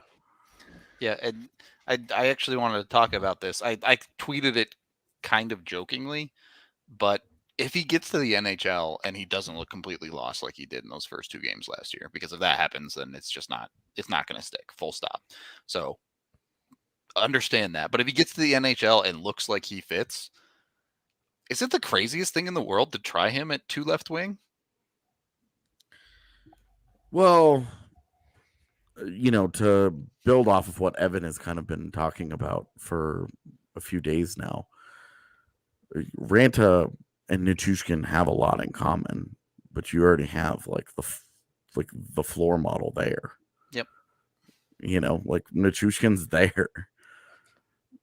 Yeah, and I actually wanted to talk about this. I tweeted it kind of jokingly, but if he gets to the NHL and he doesn't look completely lost like he did in those first two games last year, because if that happens, then it's not going to stick, full stop. So understand that. But if he gets to the NHL and looks like he fits, is it the craziest thing in the world to try him at 2 left wing? Well, to build off of what Evan has kind of been talking about for a few days now, Ranta and Nichushkin have a lot in common, but you already have the floor model there. Yep. Nichushkin's there.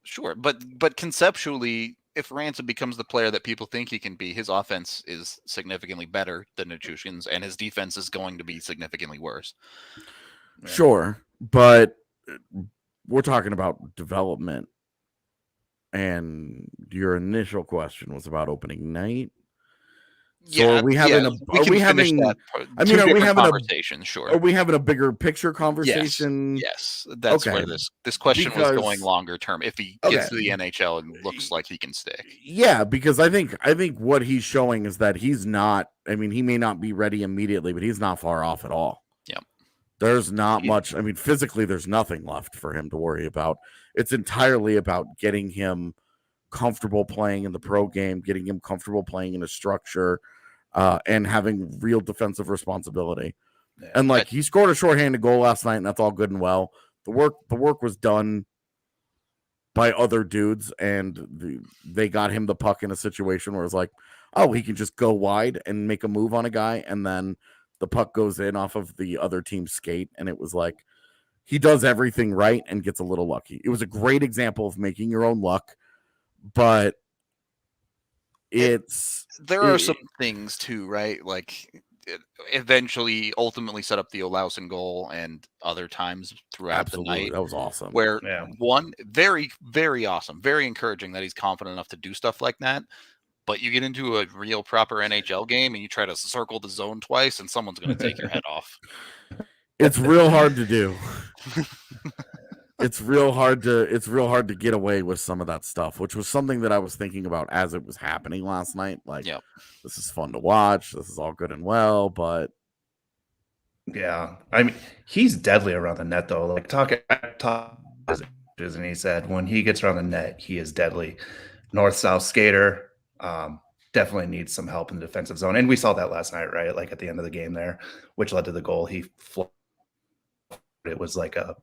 Sure, but conceptually, if Ranta becomes the player that people think he can be, his offense is significantly better than Nichushkin's, and his defense is going to be significantly worse. Sure, but we're talking about development, and your initial question was about opening night. So are we having conversation? Sure. Are we having a bigger picture conversation? Yes. That's okay. Where this question was going longer term. If he gets to the NHL and looks like he can stick. Yeah, because I think what he's showing is that he's not. I mean, he may not be ready immediately, but he's not far off at all. Yep. There's not much. I mean, physically, there's nothing left for him to worry about. It's entirely about getting him comfortable playing in the pro game, getting him comfortable playing in a structure, and having real defensive responsibility. Yeah. And like he scored a shorthanded goal last night, and that's all good and well. The work was done by other dudes, and they got him the puck in a situation where it's like, oh, he can just go wide and make a move on a guy, and then the puck goes in off of the other team's skate, and it was like he does everything right and gets a little lucky. It was a great example of making your own luck, but there are some things too, right? Like eventually ultimately set up the Olausson goal and other times throughout the night. That was awesome. Where one, very, very awesome, very encouraging that he's confident enough to do stuff like that. But you get into a real proper NHL game and you try to circle the zone twice and someone's going to take your head off. It's real hard to do. It's real hard to get away with some of that stuff, which was something that I was thinking about as it was happening last night. Like, this is fun to watch. This is all good and well, but yeah, I mean, he's deadly around the net though. Like talk, and he said when he gets around the net, he is deadly. North-south skater. Definitely needs some help in the defensive zone, and we saw that last night, right? Like at the end of the game there, which led to the goal. It was like a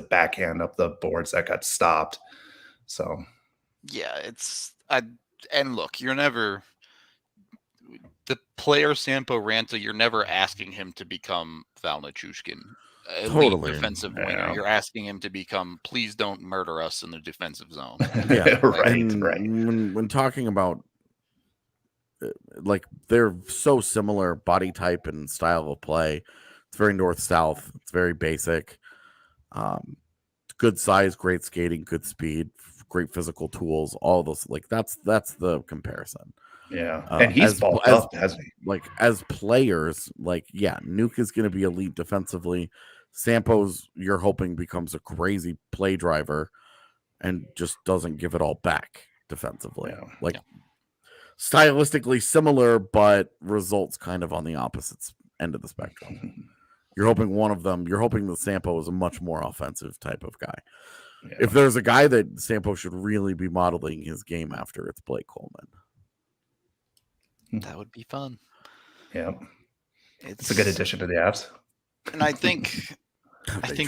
backhand up the boards that got stopped. So yeah, and look, you're never the player Sampo Ranta. You're never asking him to become Val Nichushkin, elite defensive winger. You're asking him to become, please don't murder us in the defensive zone. Yeah, right. When talking about like they're so similar body type and style of play. It's very north-south. It's very basic. Good size, great skating, good speed, great physical tools. All those, like that's the comparison. Yeah, and he's bulked up, hasn't he? Like as players, like Nuke is going to be elite defensively. Sampo's, you're hoping, becomes a crazy play driver, and just doesn't give it all back defensively. Stylistically similar, but results kind of on the opposite end of the spectrum. You're hoping that Sampo is a much more offensive type of guy. Yeah. If there's a guy that Sampo should really be modeling his game after, it's Blake Coleman. That would be fun. Yeah. It's a good addition to the Avs. And I think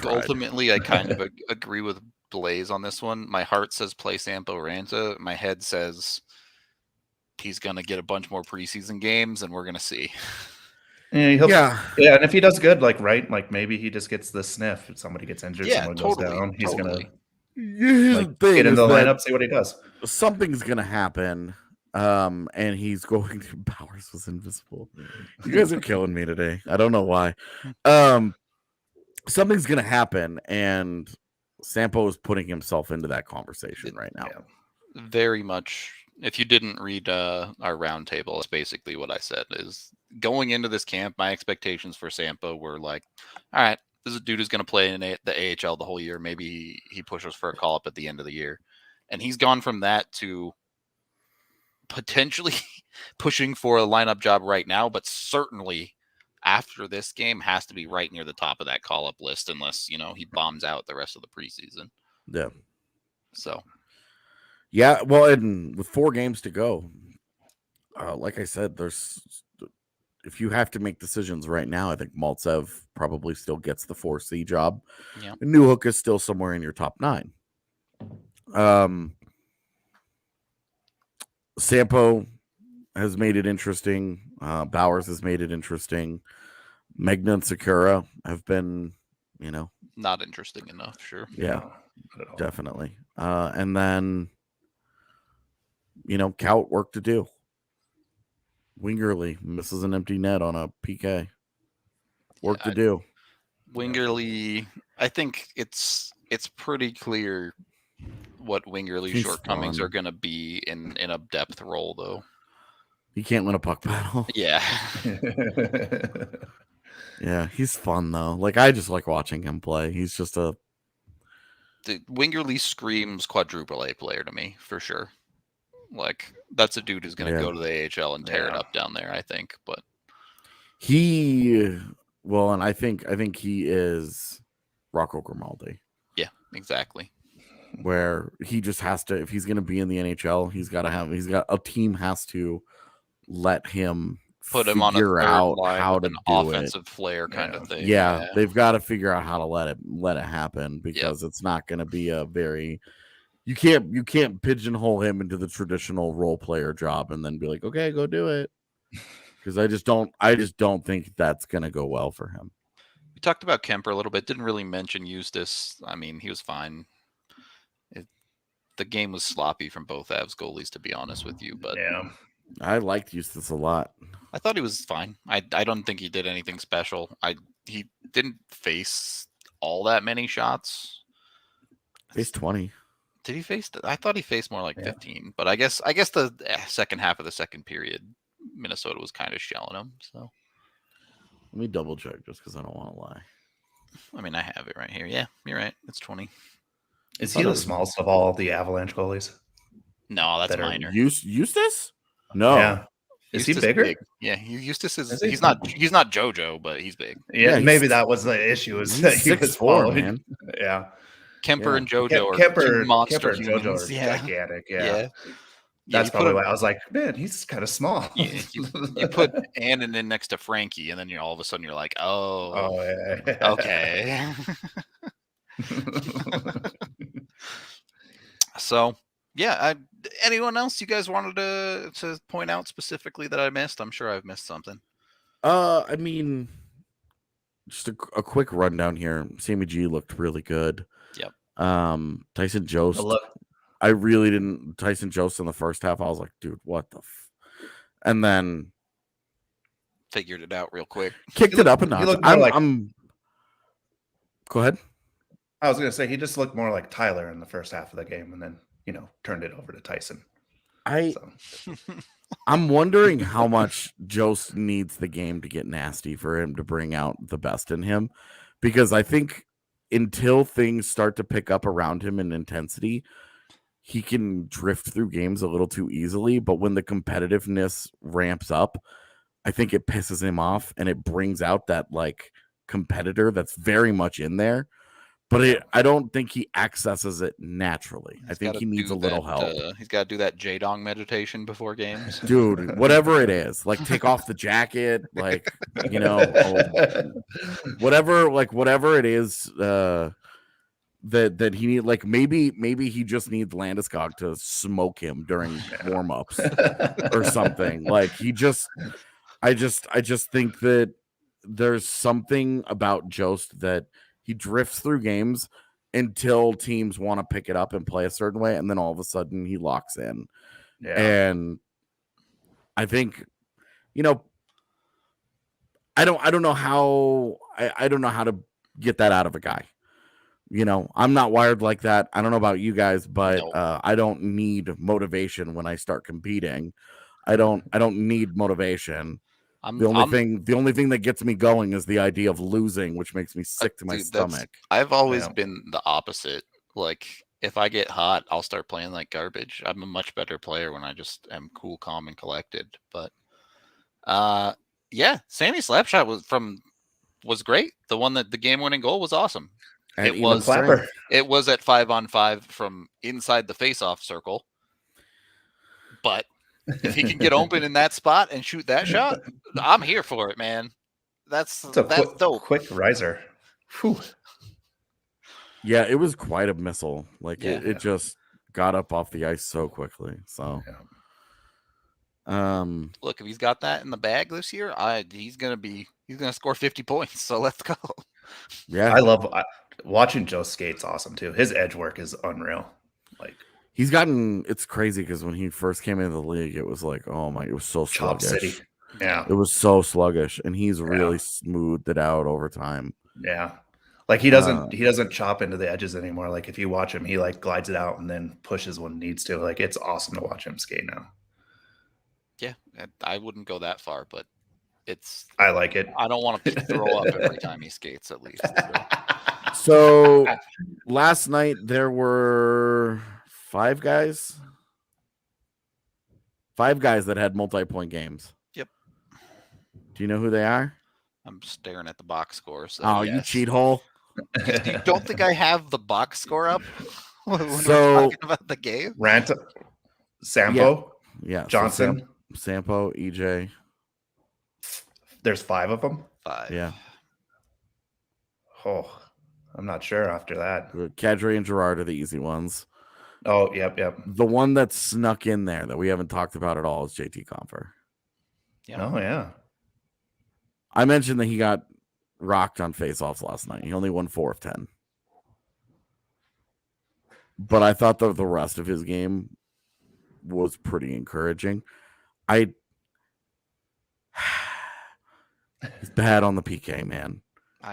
ultimately I kind of agree with Blais on this one. My heart says play Sampo Ranta. My head says he's going to get a bunch more preseason games, and we're going to see. Yeah, and if he does good, like maybe he just gets the sniff. If somebody gets injured, someone goes down, he's gonna get in the lineup, see what he does. Something's gonna happen, and he's going to. Bowers was invisible. You guys are killing me today. I don't know why. Something's gonna happen, and Sampo is putting himself into that conversation right now. Yeah. Very much. If you didn't read our roundtable, it's basically what I said is going into this camp, my expectations for Sampo were like, all right, this is a dude who's going to play in the AHL the whole year. Maybe he pushes for a call up at the end of the year. And he's gone from that to potentially pushing for a lineup job right now, but certainly after this game has to be right near the top of that call up list unless, he bombs out the rest of the preseason. Yeah. So. Yeah, well, and with 4 games to go, like I said, if you have to make decisions right now, I think Maltsev probably still gets the 4C job. Yeah. And Newhook is still somewhere in your top 9. Sampo has made it interesting. Bowers has made it interesting. Megna and Sikura have been, not interesting enough, sure. Yeah, definitely. And then, Kaut work to do. Wingerly misses an empty net on a PK. Work to do. Wingerly, I think it's pretty clear what Wingerly's shortcomings are going to be in a depth role, though. He can't win a puck battle. Yeah. Yeah, he's fun, though. Like, I just like watching him play. He's just Wingerly screams quadruple A player to me, for sure. Like, that's a dude who's going to go to the AHL and tear it up down there, I think. But and I think he is Rocco Grimaldi. Yeah, exactly. Where he just has to, if he's going to be in the NHL, a team has to let him put him on a figure third out line how with to an do offensive it. flair kind of thing. Yeah, they've got to figure out how to let it happen, because Yep. it's not going to be a very you can't pigeonhole him into the traditional role player job and then be like, okay, go do it. Because I just don't think that's going to go well for him. We talked about Kuemper a little bit. Didn't really mention Eustace. I mean, he was fine. The game was sloppy from both Avs goalies, to be honest with you. But Yeah, I liked Eustace a lot. I thought he was fine. I don't think he did anything special. He didn't face all that many shots. Faced 20. Did he face? I thought he faced more like 15. But I guess the second half of the second period, Minnesota was kind of shelling him. So let me double check just because I don't want to lie. I mean, I have it right here. Yeah, you're right. It's 20. Is he the smallest of all the Avalanche goalies? No, that's minor. Eustace? No. Yeah. Is Eustace he bigger? Big. Yeah, Eustace is. He? He's not JoJo, but he's big. Yeah, maybe that was the issue. Is that he was 6'4", man. Yeah. Kuemper and JoJo are Kuemper, two monster Kuemper and JoJo humans. are Yeah. gigantic. Yeah. Yeah. That's probably why I was like, man, he's kind of small. You put Annan in next to Frankie, and then all of a sudden you're like, oh yeah. okay. So yeah, anyone else you guys wanted to point out specifically that I missed? I'm sure I've missed something. I mean, just a quick rundown here. Sammy G looked really good. Yep. Tyson Jost. I really didn't. Tyson Jost in the first half, I was like, dude, what the? And then figured it out real quick. Kicked it up a notch. Go ahead. I was gonna say he just looked more like Tyler in the first half of the game, and then turned it over to Tyson. I'm wondering how much Jost needs the game to get nasty for him to bring out the best in him, because I think until things start to pick up around him in intensity, he can drift through games a little too easily. But when the competitiveness ramps up, I think it pisses him off and it brings out that like competitor that's very much in there. But I don't think he accesses it naturally. I think he needs a little help. He's got to do that J-Dong meditation before games. Dude, whatever it is, like take off the jacket, like, whatever it is that he need, like maybe he just needs Landeskog to smoke him during warm-ups or something. Like I just think that there's something about Jost that he drifts through games until teams want to pick it up and play a certain way, and then all of a sudden he locks in. Yeah. And I think, I don't know how to get that out of a guy. I'm not wired like that. I don't know about you guys, but I don't need motivation when I start competing. I don't need motivation. The only thing that gets me going is the idea of losing, which makes me sick to my stomach. I've always been the opposite. Like if I get hot, I'll start playing like garbage. I'm a much better player when I just am cool, calm, and collected. But Sammy Slapshot was great. The one that the game-winning goal was awesome. And it was at 5-on-5 from inside the face-off circle. But if he can get open in that spot and shoot that shot, I'm here for it, man. That's dope. Quick riser. Whew. Yeah, it was quite a missile. Like it just got up off the ice so quickly. So, look, if he's got that in the bag this year, he's gonna score 50 points. So let's go. Yeah, I love watching Joe skate's awesome too. His edge work is unreal. Like. It's crazy because when he first came into the league, it was like, oh my, it was so sluggish. City. Yeah. It was so sluggish, and he's really smoothed it out over time. Yeah. Like he doesn't chop into the edges anymore. Like if you watch him, he like glides it out and then pushes when needs to. Like it's awesome to watch him skate now. Yeah. I wouldn't go that far, but I like it. I don't want to throw up every time he skates, at least. So last night there were 5 guys that had multi-point games. Yep. Do you know who they are? I'm staring at the box score. So yes. You cheat hole. You don't think I have the box score up when we're talking about the game? Ranta, Sampo, yeah. Johnson, Sampo, EJ. There's 5 of them. 5. Yeah. Oh, I'm not sure after that. Kadri and Girard are the easy ones. Oh, yep. The one that snuck in there that we haven't talked about at all is JT Compher. Yeah. Oh, yeah. I mentioned that he got rocked on faceoffs last night. He only won 4 of 10. But I thought the rest of his game was pretty encouraging. He's bad on the PK, man.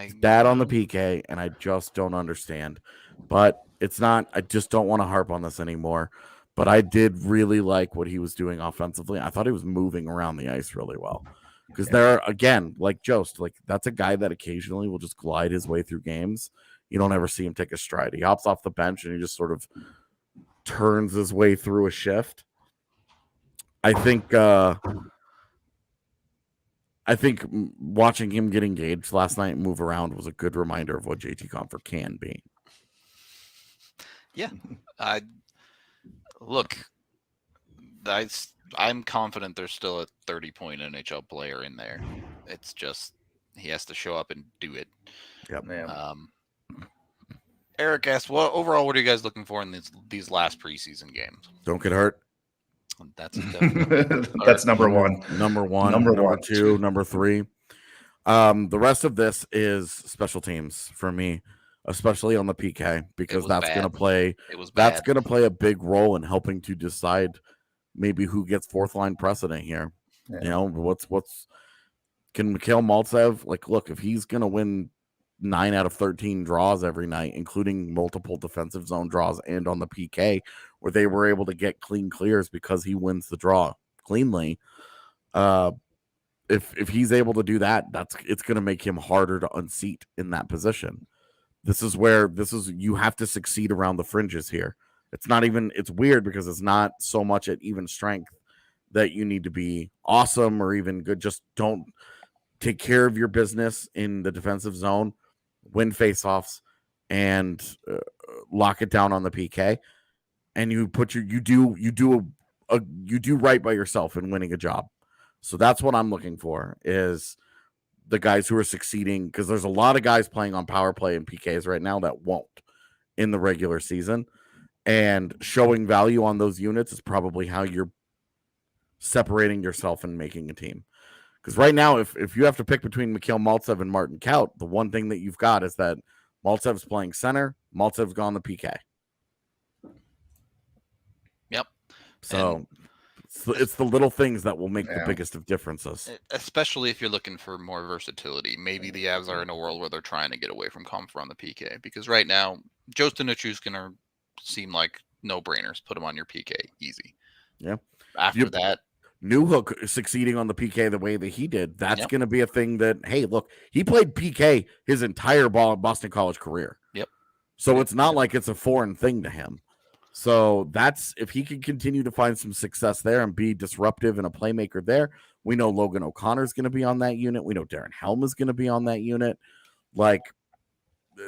He's bad on the PK, and I just don't understand. But it's not, I just don't want to harp on this anymore. But I did really like what he was doing offensively. I thought he was moving around the ice really well. Because there, again, like Jost, like that's a guy that occasionally will just glide his way through games. You don't ever see him take a stride. He hops off the bench and he just sort of turns his way through a shift. I think watching him get engaged last night and move around was a good reminder of what JT Compher can be. Yeah. Look, I'm confident there's still a 30-point NHL player in there. It's just he has to show up and do it. Yep. Yeah. Eric asked, "Well, overall, what are you guys looking for in these last preseason games?" Don't get hurt. That's That's number one. Number 2, number 3. The rest of this is special teams for me, especially on the PK, because that's going to play. That's going to play a big role in helping to decide maybe who gets fourth line precedent here. Yeah. You know, can Mikhail Maltsev, like, look, if he's going to win 9 out of 13 draws every night, including multiple defensive zone draws and on the PK, where they were able to get clean clears because he wins the draw cleanly. If he's able to do that, it's going to make him harder to unseat in that position. You have to succeed around the fringes here. It's weird because it's not so much at even strength that you need to be awesome or even good. Just don't take care of your business in the defensive zone, win faceoffs, and lock it down on the PK. And you do right by yourself in winning a job. So that's what I'm looking for, is the guys who are succeeding, because there's a lot of guys playing on power play and PKs right now that won't in the regular season. And showing value on those units is probably how you're separating yourself and making a team. Because right now, if you have to pick between Mikhail Maltsev and Martin Kaut, the one thing that you've got is that Maltsev's playing center, Maltsev's gone the PK. Yep. So it's the little things that will make the biggest of differences. Especially if you're looking for more versatility. Maybe the Avs are in a world where they're trying to get away from Compher on the PK. Because right now, Jost and Nichushkin seem like no-brainers. Put them on your PK. Easy. Yeah. After that, Newhook succeeding on the PK the way that he did, that's going to be a thing that, hey, look, he played PK his entire Boston College career. Yep. So it's not like it's a foreign thing to him. So if he can continue to find some success there and be disruptive and a playmaker there, we know Logan O'Connor's going to be on that unit. We know Darren Helm is going to be on that unit. Like,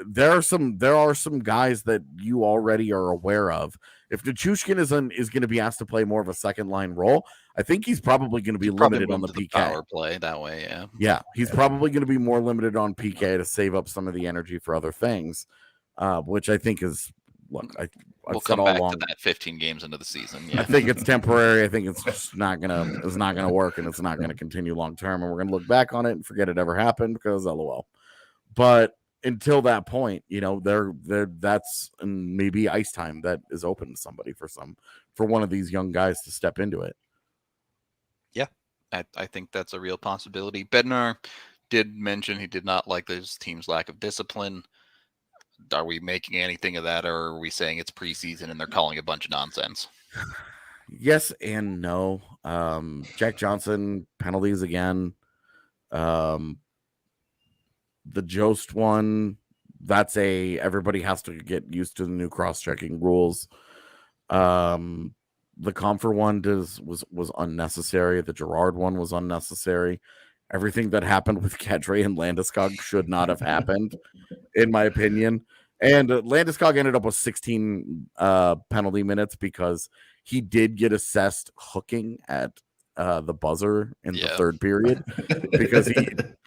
there are some guys that you already are aware of. If Nichushkin is going to be asked to play more of a second line role, I think he's probably going to be limited on the PK. Power play that way, yeah. Yeah, he's probably going to be more limited on PK to save up some of the energy for other things, which I think is, look, we'll come back to that 15 games into the season. Yeah. I think it's temporary. I think it's just not gonna work, and it's not gonna continue long term. And we're gonna look back on it and forget it ever happened because LOL. But until that point, that's maybe ice time that is open to somebody for one of these young guys to step into it. Yeah, I think that's a real possibility. Bednar did mention he did not like this team's lack of discipline. Are we making anything of that, or are we saying it's preseason and they're calling a bunch of nonsense? Yes and no. Jack Johnson penalties again. The Jost one, that's everybody has to get used to the new cross-checking rules. The Compher one was unnecessary. The Girard one was unnecessary. Everything that happened with Kadri and Landeskog should not have happened, in my opinion. And Landeskog ended up with 16 penalty minutes because he did get assessed hooking at the buzzer in the third period because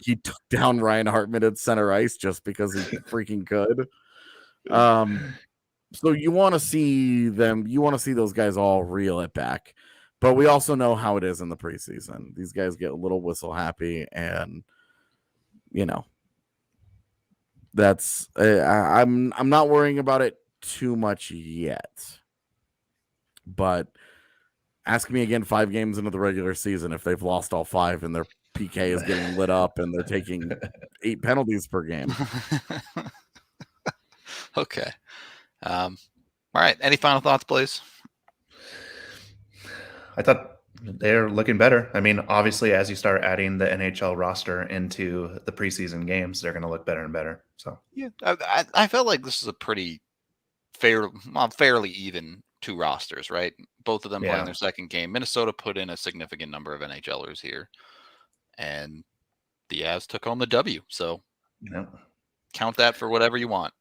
he took down Ryan Hartman at center ice just because he freaking could. So you want to see them, you want to see those guys all reel it back. But we also know how it is in the preseason. These guys get a little whistle happy, and you know, that's I'm not worrying about it too much yet. But ask me again 5 games into the regular season if they've lost all 5 and their PK is getting lit up and they're taking 8 penalties per game. Okay. All right. Any final thoughts, please? I thought they're looking better. I mean, obviously, as you start adding the NHL roster into the preseason games, they're going to look better and better. So yeah, I felt like this is a pretty fairly even 2 rosters, right? Both of them playing their second game. Minnesota put in a significant number of NHLers here, and the Avs took home the W. So count that for whatever you want.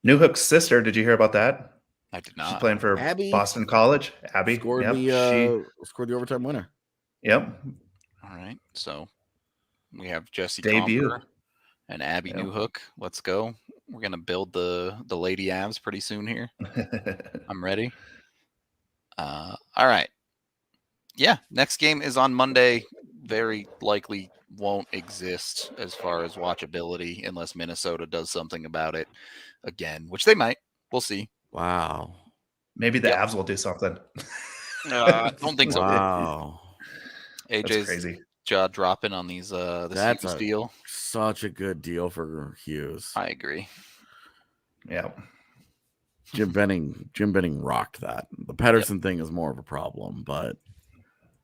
Newhook's sister, did you hear about that? I did not. She's playing for Abby? Boston College. Abby scored scored the overtime winner. Yep. All right. So we have Jesse Debut Compher and Abby Newhook. Let's go. We're gonna build the Lady Avs pretty soon here. I'm ready. All right. Yeah. Next game is on Monday. Very likely won't exist as far as watchability unless Minnesota does something about it again, which they might. We'll see. Wow. Maybe the Avs will do something. I don't think so. Wow. AJ's That's crazy. jaw dropping on these this Hughes deal. Such a good deal for Hughes. I agree. Yeah. Jim Benning rocked that. The Pettersson thing is more of a problem, but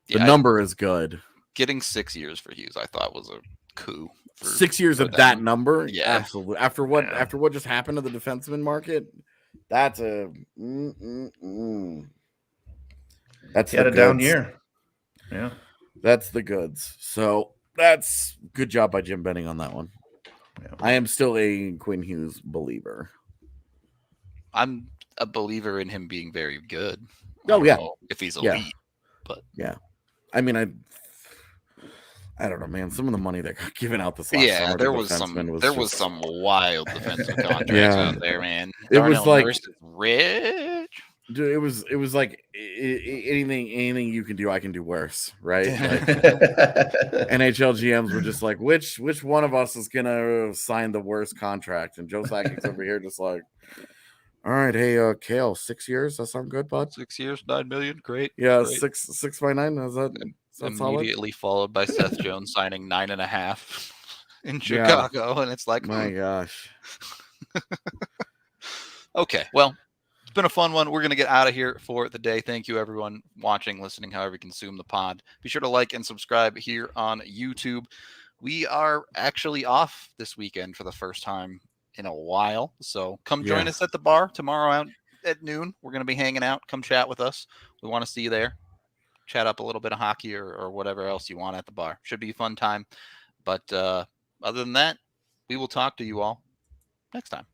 the number is good. Getting 6 years for Hughes, I thought, was a coup. 6 years of that number? Yeah. Absolutely. After what just happened to the defenseman market, that's a that's he had a down year. Yeah. That's the goods. So that's good job by Jim Benning on that one. Yeah. I am still a Quinn Hughes believer. I'm a believer in him being very good. Oh yeah, if he's elite, but yeah. I mean, I don't know, man. Some of the money that got given out this last summer, there was some wild defensive contracts out there, man. It was like rich. Dude, it was like anything you can do, I can do worse, right? Like, NHL GMs were just like, which one of us is gonna sign the worst contract? And Joe Sakic's over here just like, all right, hey, Kale, 6 years. That sound good, bud? 6 years, $9 million, great. Yeah, great. 6 by 9. Is that immediately followed by Seth Jones signing 9.5 in Chicago, and it's like, my gosh. Okay, well, it's been a fun one. We're gonna get out of here for the day. Thank you, everyone watching, listening, however you consume the pod. Be sure to like and subscribe here on YouTube. We are actually off this weekend for the first time in a while, so come join us at the bar tomorrow out at noon. We're going to be hanging out. Come chat with us. We want to see you there. Chat up a little bit of hockey or whatever else you want at the bar. Should be a fun time. But other than that, we will talk to you all next time.